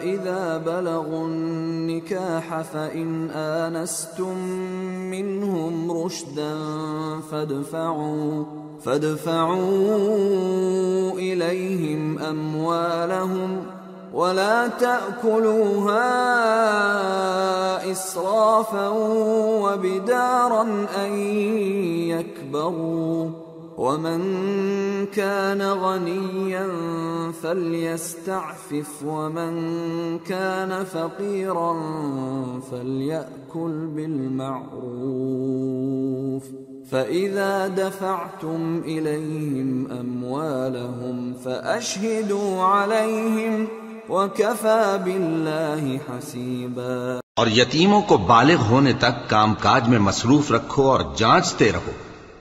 إِذَا بَلَغُوا النِّكَاحَ فَإِنْ آنَسْتُم مِّنْهُمْ رُشْدًا فَادْفَعُوا إِلَيْهِمْ أَمْوَالَهُمْ وَلَا تَأْكُلُوهَا إِسْرَافًا وَبِدَارًا أَن يَكْبَرُوا وَمَن كَانَ غَنِيًّا فَلْيَسْتَعْفِفْ وَمَن كَانَ فَقِيرًا فَلْيَأْكُلْ بِالْمَعْرُوفِ فَإِذَا دَفَعْتُمْ إِلَيْهِمْ أَمْوَالَهُمْ فَأَشْهِدُوا عَلَيْهِمْ وَكَفَى بِاللَّهِ حَسِيبًا۔ اور یتیموں کو بالغ ہونے تک کام کاج میں مصروف رکھو اور جانچتے رہو،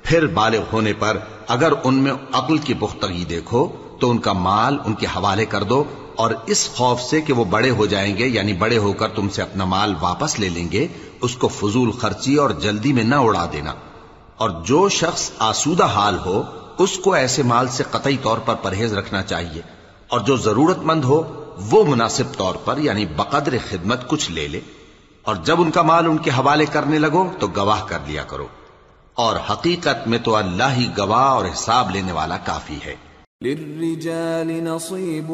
پھر بالغ ہونے پر اگر ان میں عقل کی پختگی دیکھو تو ان کا مال ان کے حوالے کر دو، اور اس خوف سے کہ وہ بڑے ہو جائیں گے یعنی بڑے ہو کر تم سے اپنا مال واپس لے لیں گے اس کو فضول خرچی اور جلدی میں نہ اڑا دینا، اور جو شخص آسودہ حال ہو اس کو ایسے مال سے قطعی طور پر پرہیز رکھنا چاہیے، اور جو ضرورت مند ہو وہ مناسب طور پر یعنی بقدر خدمت کچھ لے لے، اور جب ان کا مال ان کے حوالے کرنے لگو تو گواہ کر لیا کرو، اور حقیقت میں تو اللہ ہی گواہ اور حساب لینے والا کافی ہے۔ للرجال نصيب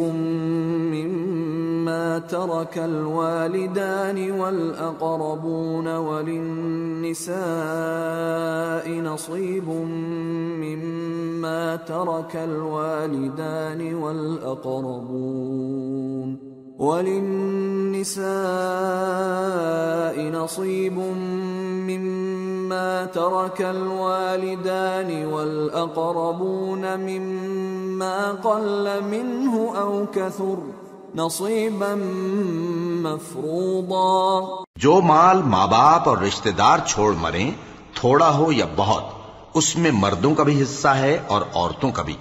مما ترك الوالدان والأقربون وللنساء نصيب مما ترك الوالدان والأقربون مما قل منه أو كثر نصيبا مفروضا۔ جو مال ماں باپ اور رشتہ دار چھوڑ مریں، تھوڑا ہو یا بہت، اس میں مردوں کا بھی حصہ ہے اور عورتوں کا بھی،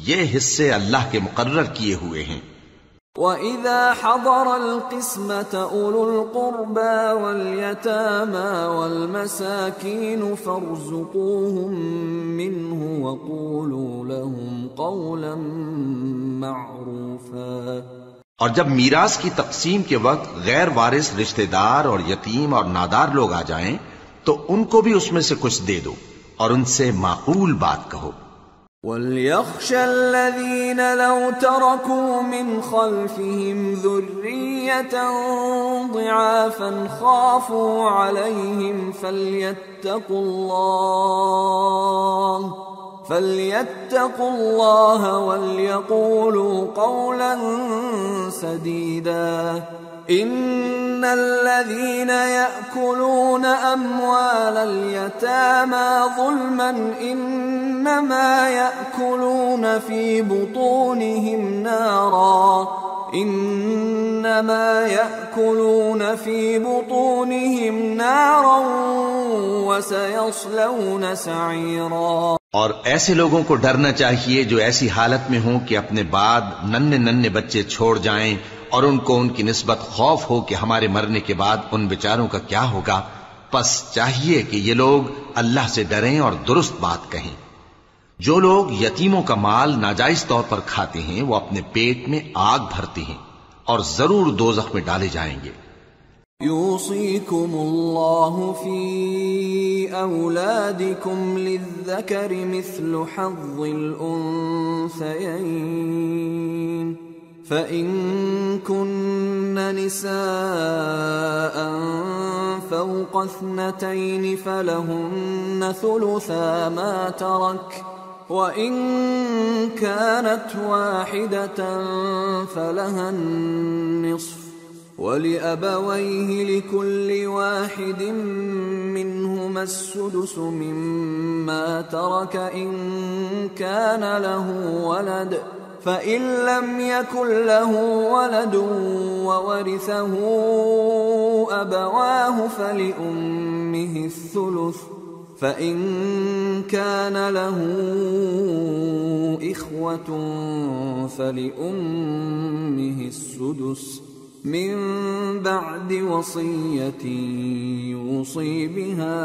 یہ حصے اللہ کے مقرر کیے ہوئے ہیں۔ وَإِذَا حَضَرَ الْقِسْمَةَ أُولُو الْقُرْبَى وَالْيَتَامَى وَالْمَسَاكِينُ فَارْزُقُوهُم مِّنْهُ وَقُولُوا لَهُمْ قَوْلًا مَّعْرُوفًا۔ اور جب میراث کی تقسیم کے وقت غیر وارث رشتہ دار اور یتیم اور نادار لوگ آ جائیں تو ان کو بھی اس میں سے کچھ دے دو اور ان سے معقول بات کہو۔ وَلْيَخْشَ الَّذِينَ لَوْ تَرَكُوا مِنْ خَلْفِهِمْ ذُرِّيَّةً ضِعَافًا خَافُوا عَلَيْهِمْ فَلْيَتَّقُوا اللَّهَ وَلْيَقُولُوا قَوْلًا سَدِيدًا۔ إِنَّ الَّذِينَ يَأْكُلُونَ أَمْوَالَ الْيَتَامَى ظُلْمًا إِنَّمَا يَأْكُلُونَ فِي بُطُونِهِمْ نَارًا وَسَيَصْلَوْنَ سَعِيرًا۔ اور ایسے لوگوں کو ڈرنا چاہیے جو ایسی حالت میں ہوں کہ اپنے بعد ننھے بچے چھوڑ جائیں اور ان کو ان کی نسبت خوف ہو کہ ہمارے مرنے کے بعد ان بیچاروں کا کیا ہوگا، پس چاہیے کہ یہ لوگ اللہ سے ڈریں اور درست بات کہیں۔ جو لوگ یتیموں کا مال ناجائز طور پر کھاتے ہیں وہ اپنے پیٹ میں آگ بھرتے ہیں اور ضرور دوزخ میں ڈالے جائیں گے۔ يوصيكم الله في أولادكم للذكر مثل حظ الأنثيين فإن كن نساء فوق 2 فلهن ثلثا ما ترك وإن كانت واحدة فلها النصف وَلِأَبَوَيْهِ لِكُلِّ وَاحِدٍ مِّنْهُمَا السُّدُسُ مِمَّا تَرَكَ إِن كَانَ لَهُ وَلَدٌ فَإِن لَّمْ يَكُن لَّهُ وَلَدٌ وَوَرِثَهُ أَبَوَاهُ فَلِأُمِّهِ الثُّلُثُ فَإِن كَانَ لَهُ إِخْوَةٌ فَلِأُمِّهِ السُّدُسُ من بعد وصية يوصي بها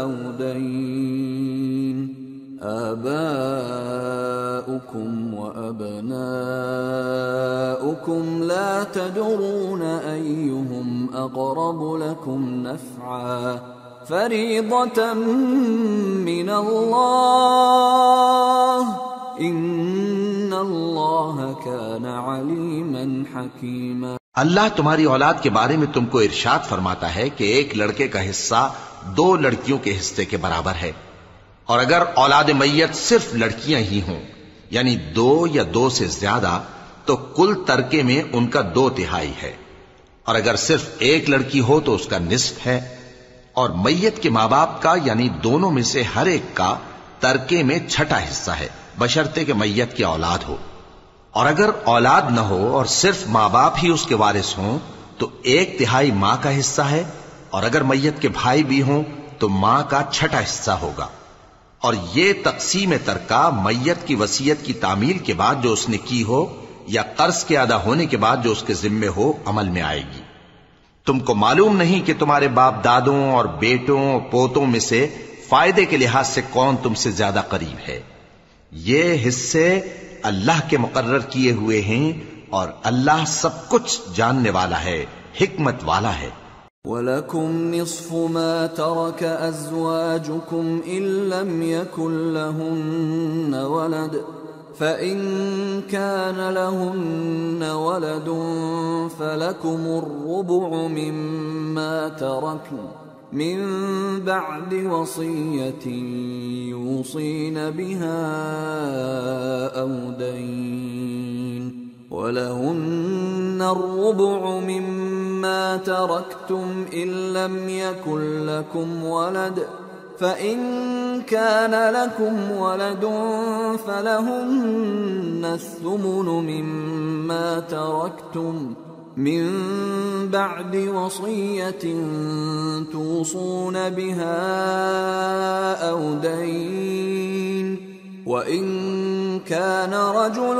أو دين آباؤكم وأبناؤكم لا تدرون أيهم أقرب لكم نفعا فريضة من الله ان اللہ کان علیما حکیما۔ اللہ تمہاری اولاد کے بارے میں تم کو ارشاد فرماتا ہے کہ ایک لڑکے کا حصہ 2 لڑکیوں کے حصے کے برابر ہے، اور اگر اولاد میت صرف لڑکیاں ہی ہوں یعنی 2 یا 2 سے زیادہ تو کل ترکے میں ان کا 2/3 ہے، اور اگر صرف ایک لڑکی ہو تو اس کا نصف ہے، اور میت کے ماں باپ کا یعنی دونوں میں سے ہر ایک کا ترکے میں 6واں حصہ ہے بشرطے کہ میت کی اولاد ہو، اور اگر اولاد نہ ہو اور صرف ماں باپ ہی اس کے وارث ہوں تو 1/3 ماں کا حصہ ہے، اور اگر میت کے بھائی بھی ہوں تو ماں کا 6واں حصہ ہوگا۔ اور یہ تقسیم ترکہ میت کی وصیت کی تعمیل کے بعد جو اس نے کی ہو یا قرض کے ادا ہونے کے بعد جو اس کے ذمے ہو عمل میں آئے گی۔ تم کو معلوم نہیں کہ تمہارے باپ دادوں اور بیٹوں اور پوتوں میں سے فائدے کے لحاظ سے کون تم سے زیادہ قریب ہے؟ یہ حصے اللہ کے مقرر کیے ہوئے ہیں اور اللہ سب کچھ جاننے والا ہے، حکمت والا ہے۔ وَلَكُمْ نِصْفُ مَا تَرَكَ أَزْوَاجُكُمْ إِن لَّمْ يَكُن لَّهُنَّ وَلَدٌ فَإِن كَانَ لَهُنَّ وَلَدٌ فَلَكُمُ الرُّبُعُ مِمَّا تَرَكْنَ من بعد وصية يوصين بها أو دين ولهن الربع مما تركتم إن لم يكن لكم ولد فإن كان لكم ولد فلهن الثمن مما تركتم من بعد وصية توصون بها أو دين وإن كان رجل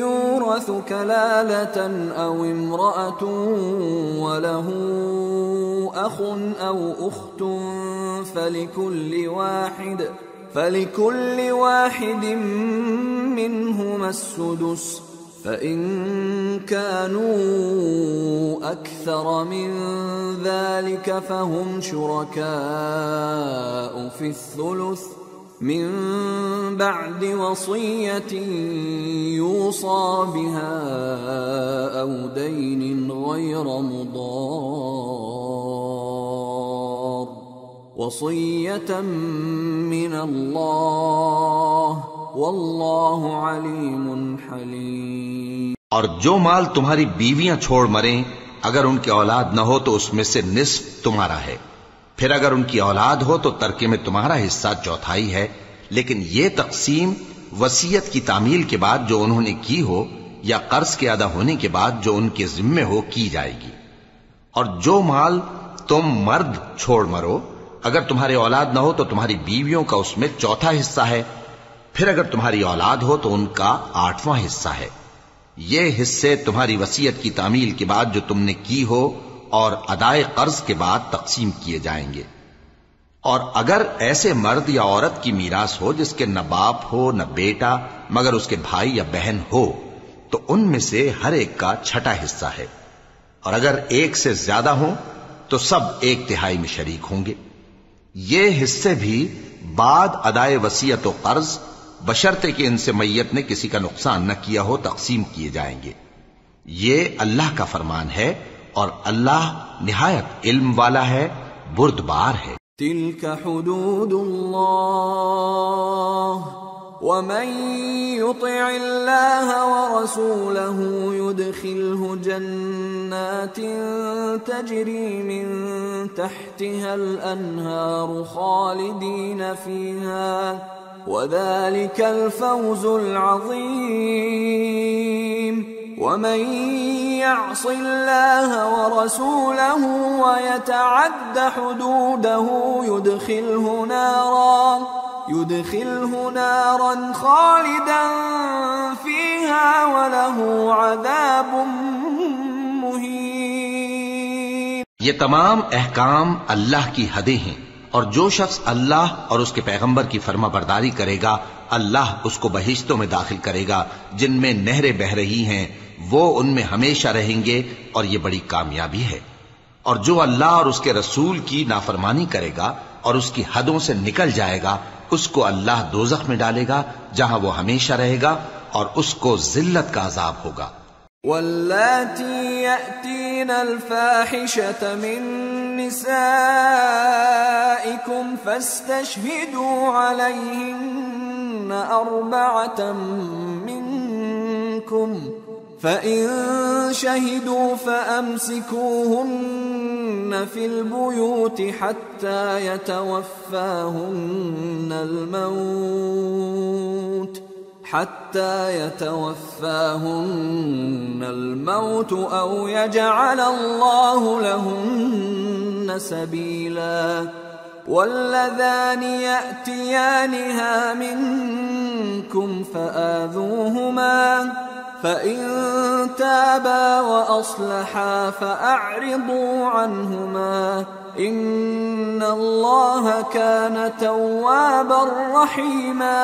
يورث كلالة أو امرأة وله أخ أو أخت فلكل واحد منهما السدس فإن كانوا أكثر من ذلك فهم شركاء في الثلث من بعد وصية يوصى بها أو دين غير مضار وصية من الله واللہ علیم حلیم۔ اور جو مال تمہاری بیویاں چھوڑ مریں اگر ان کی اولاد نہ ہو تو اس میں سے نصف تمہارا ہے، پھر اگر ان کی اولاد ہو تو ترکے میں تمہارا حصہ چوتھائی ہے، لیکن یہ تقسیم وصیت کی تعمیل کے بعد جو انہوں نے کی ہو یا قرض کے ادا ہونے کے بعد جو ان کے ذمے ہو کی جائے گی۔ اور جو مال تم مرد چھوڑ مرو اگر تمہاری اولاد نہ ہو تو تمہاری بیویوں کا اس میں چوتھا حصہ ہے، پھر اگر تمہاری اولاد ہو تو ان کا 8واں حصہ ہے۔ یہ حصے تمہاری وصیت کی تعمیل کے بعد جو تم نے کی ہو اور ادائے قرض کے بعد تقسیم کیے جائیں گے۔ اور اگر ایسے مرد یا عورت کی میراث ہو جس کے نہ باپ ہو نہ بیٹا مگر اس کے بھائی یا بہن ہو تو ان میں سے ہر ایک کا 6واں حصہ ہے، اور اگر ایک سے زیادہ ہوں تو سب 1/3 میں شریک ہوں گے۔ یہ حصے بھی بعد ادائے وصیت و قرض بشرطے کہ ان سے میت نے کسی کا نقصان نہ کیا ہو تقسیم کیے جائیں گے۔ یہ اللہ کا فرمان ہے اور اللہ نہایت علم والا ہے، بردبار ہے۔ تلك حدود اللہ ومن يطع الله ورسوله يدخله جنات تجري من تحتها الأنهار خالدين فيها وذلك الفوز العظيم ومن يعص الله ورسوله ويتعد حدوده يدخله نارا خالدا فيها وله عذاب مهين۔ یہ تمام احکام اللہ کی حدیں ہیں، اور جو شخص اللہ اور اس کے پیغمبر کی فرما برداری کرے گا اللہ اس کو بہشتوں میں داخل کرے گا جن میں نہریں بہ رہی ہیں، وہ ان میں ہمیشہ رہیں گے، اور یہ بڑی کامیابی ہے۔ اور جو اللہ اور اس کے رسول کی نافرمانی کرے گا اور اس کی حدوں سے نکل جائے گا اس کو اللہ دوزخ میں ڈالے گا جہاں وہ ہمیشہ رہے گا اور اس کو ذلت کا عذاب ہوگا۔ واللاتی یأتین الفاحشة من نسائکم فاستشہدوا علیہن 4 منکم فَإِن شَهِدُوا فَأَمْسِكُوهُنَّ فِي الْبُيُوتِ حَتَّى يَتَوَفَّاهُنَّ الْمَوْتُ أَوْ يَجْعَلَ اللَّهُ لَهُنَّ سَبِيلًا وَاللَّذَانِ يَأْتِيَانِهَا مِنكُمْ فَآذُوهُمَا فَإِن تابا وأصلحا فأعرضوا عنهما إن الله كان توابا رحيما۔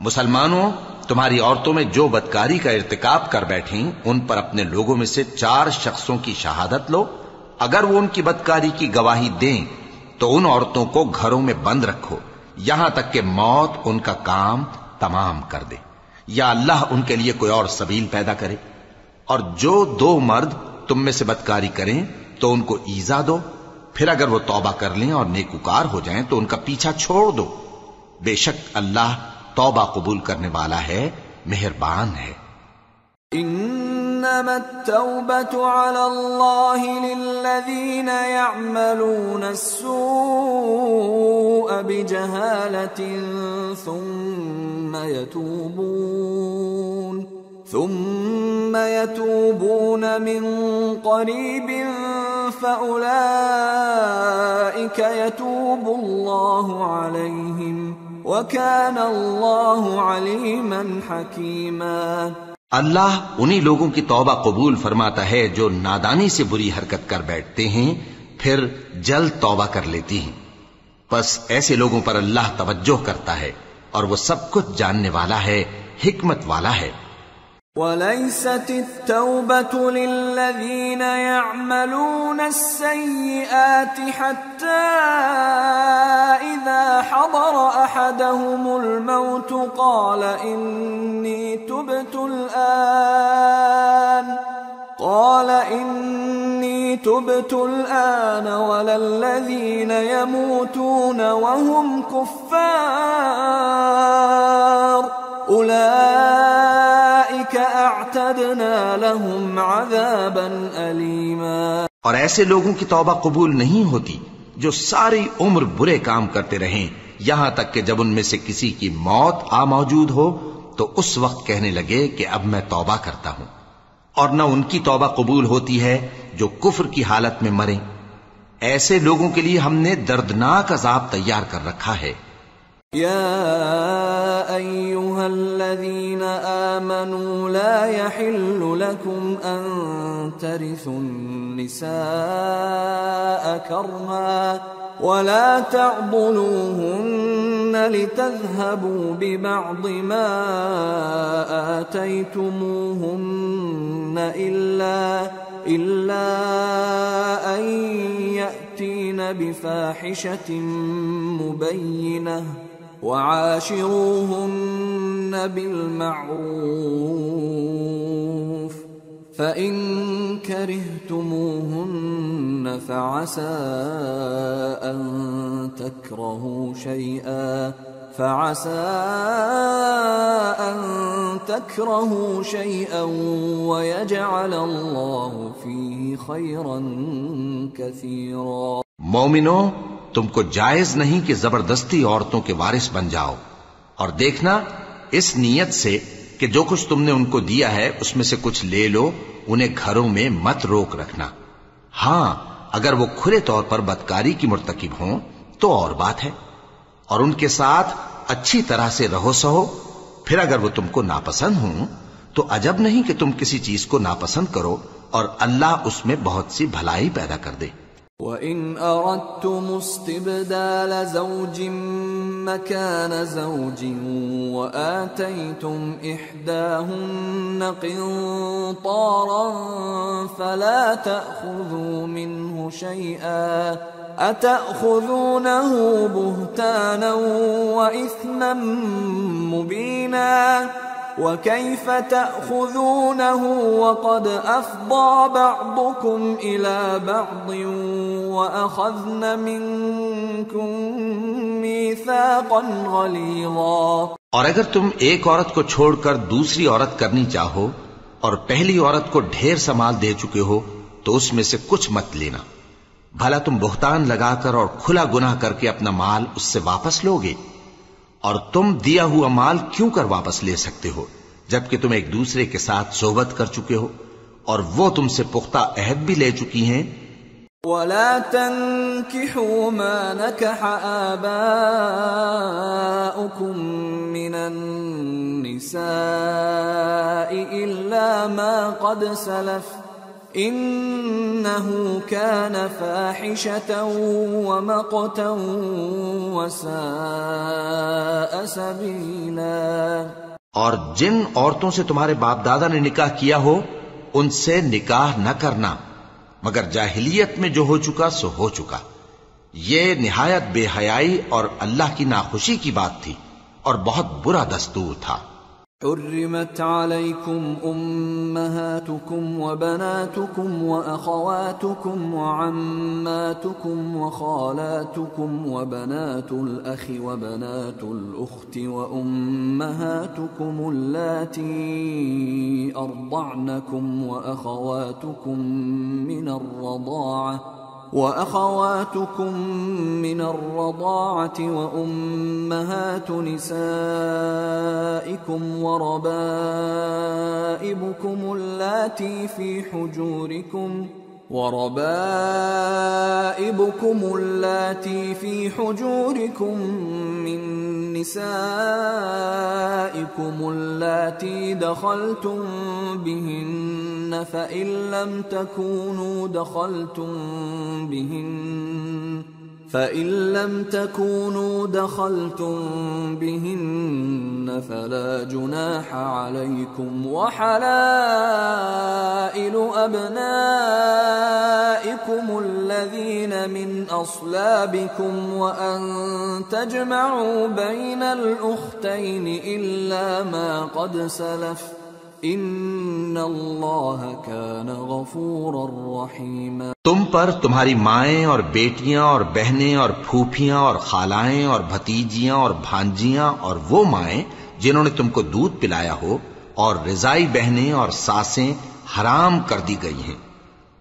مسلمانوں، تمہاری عورتوں میں جو بدکاری کا ارتکاب کر بیٹھیں ان پر اپنے لوگوں میں سے 4 شخصوں کی شہادت لو۔ اگر وہ ان کی بدکاری کی گواہی دیں تو ان عورتوں کو گھروں میں بند رکھو یہاں تک کہ موت ان کا کام تمام کر دے یا اللہ ان کے لیے کوئی اور سبیل پیدا کرے۔ اور جو 2 مرد تم میں سے بدکاری کریں تو ان کو ایذا دو، پھر اگر وہ توبہ کر لیں اور نیکوکار ہو جائیں تو ان کا پیچھا چھوڑ دو۔ بے شک اللہ توبہ قبول کرنے والا ہے، مہربان ہے۔ انما التوبة على الله للذين يعملون السوء بجهالة ثم يتوبون من قريب فأولئك يتوب الله عليهم وَكَانَ اللَّهُ عَلِيمًا حَكِيمًا۔ اللہ انہی لوگوں کی توبہ قبول فرماتا ہے جو نادانی سے بری حرکت کر بیٹھتے ہیں پھر جلد توبہ کر لیتی ہیں، پس ایسے لوگوں پر اللہ توجہ کرتا ہے اور وہ سب کچھ جاننے والا ہے، حکمت والا ہے۔ وَلَيْسَتِ التَّوْبَةُ لِلَّذِينَ يَعْمَلُونَ السَّيِّئَاتِ حَتَّى إِذَا حَضَرَ أَحَدَهُمُ الْمَوْتُ قَالَ إِنِّي تُبْتُ الْآنَ وَلَا الَّذِينَ يَمُوتُونَ وَهُمْ كُفَّارٌ أُولَئِكَ أَعْتَدْنَا لَهُمْ عَذَابًا أَلِيمًا۔ اور ایسے لوگوں کی توبہ قبول نہیں ہوتی جو ساری عمر برے کام کرتے رہیں یہاں تک کہ جب ان میں سے کسی کی موت آ موجود ہو تو اس وقت کہنے لگے کہ اب میں توبہ کرتا ہوں، اور نہ ان کی توبہ قبول ہوتی ہے جو کفر کی حالت میں مریں۔ ایسے لوگوں کے لیے ہم نے دردناک عذاب تیار کر رکھا ہے۔ يا أيها الذين آمنوا لا يحل لكم أن ترثوا النساء كرها ولا تعضلوهن لتذهبوا ببعض ما آتيتموهن إلا أن يأتين بفاحشة مبينة وعاشروهن بالمعروف فإن كرهتموهن فعسى أن تكرهوا شيئا ويجعل الله فيه خيرا كثيرا۔ مومنو، تم کو جائز نہیں کہ زبردستی عورتوں کے وارث بن جاؤ، اور دیکھنا اس نیت سے کہ جو کچھ تم نے ان کو دیا ہے اس میں سے کچھ لے لو، انہیں گھروں میں مت روک رکھنا۔ ہاں، اگر وہ کھلے طور پر بدکاری کی مرتکب ہوں تو اور بات ہے، اور ان کے ساتھ اچھی طرح سے رہو سہو۔ پھر اگر وہ تم کو ناپسند ہوں تو عجب نہیں کہ تم کسی چیز کو ناپسند کرو، اور اللہ اس میں بہت سی بھلائی پیدا کر دے۔ وَإِنْ أَرَدْتُمُ اسْتِبْدَالَ زَوْجٍ مَّكَانَ زَوْجٍ وَآتَيْتُمْ إِحْدَاهُنَّ قِنطَارًا فَلَا تَأْخُذُوا مِنْهُ شَيْئًا أَتَأْخُذُونَهُ بُهْتَانًا وَإِثْمًا مُّبِينًا وَكَيْفَ تَأْخُذُونَهُ وَقَدْ أَفْضَىٰ بَعْضُكُمْ إِلَىٰ بَعْضٍ وَأَخَذْنَ مِنكُم مِّيثَاقًا غَلِيظًا۔ اور اگر تم ایک عورت کو چھوڑ کر دوسری عورت کرنی چاہو اور پہلی عورت کو ڈھیر سا مال دے چکے ہو تو اس میں سے کچھ مت لینا، بھلا تم بہتان لگا کر اور کھلا گناہ کر کے اپنا مال اس سے واپس لوگے؟ اور تم دیا ہوا مال کیوں کر واپس لے سکتے ہو جبکہ تم ایک دوسرے کے ساتھ صحبت کر چکے ہو اور وہ تم سے پختہ عہد بھی لے چکی ہیں؟ ولا تنكحوا ما نكح آباؤكم من النساء إلا ما قد سلف إنه كان فاحشة ومقتا وساء سبيلا۔ اور جن عورتوں سے تمہارے باپ دادا نے نکاح کیا ہو ان سے نکاح نہ کرنا مگر جاہلیت میں جو ہو چکا سو ہو چکا، یہ نہایت بے حیائی اور اللہ کی ناخوشی کی بات تھی اور بہت برا دستور تھا۔ حرمت عليكم أمهاتكم وبناتكم وأخواتكم وعماتكم وخالاتكم وبنات الأخ وبنات الأخت وأمهاتكم اللاتي أرضعنكم وأخواتكم من الرضاعة وأمهات نسائكم وربائبكم اللاتي في حجوركم من نسائكم اللاتي دخلتم بهن فإن لم تكونوا دخلتم بهن فلا جناح عليكم وحلائل أبنائكم الذين من أصلابكم وأن تجمعوا بين الأختين إلا ما قد سلف ان اللہ کان غفورا رحیما۔ تم پر تمہاری مائیں اور بیٹیاں اور بہنیں اور پھوپھیاں اور خالائیں اور بھتیجیاں اور بھانجیاں اور وہ مائیں جنہوں نے تم کو دودھ پلایا ہو اور رضائی بہنیں اور ساسیں حرام کر دی گئی ہیں،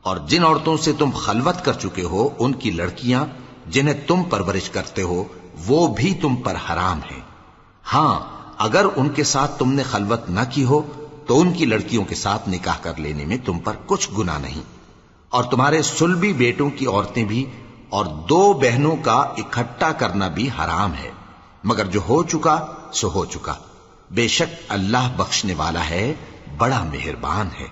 اور جن عورتوں سے تم خلوت کر چکے ہو ان کی لڑکیاں جنہیں تم پرورش کرتے ہو وہ بھی تم پر حرام ہیں۔ ہاں اگر ان کے ساتھ تم نے خلوت نہ کی ہو تو ان کی لڑکیوں کے ساتھ نکاح کر لینے میں تم پر کچھ گناہ نہیں، اور تمہارے صلبی بیٹوں کی عورتیں بھی اور دو بہنوں کا اکٹھا کرنا بھی حرام ہے، مگر جو ہو چکا سو ہو چکا، بے شک اللہ بخشنے والا ہے، بڑا مہربان ہے۔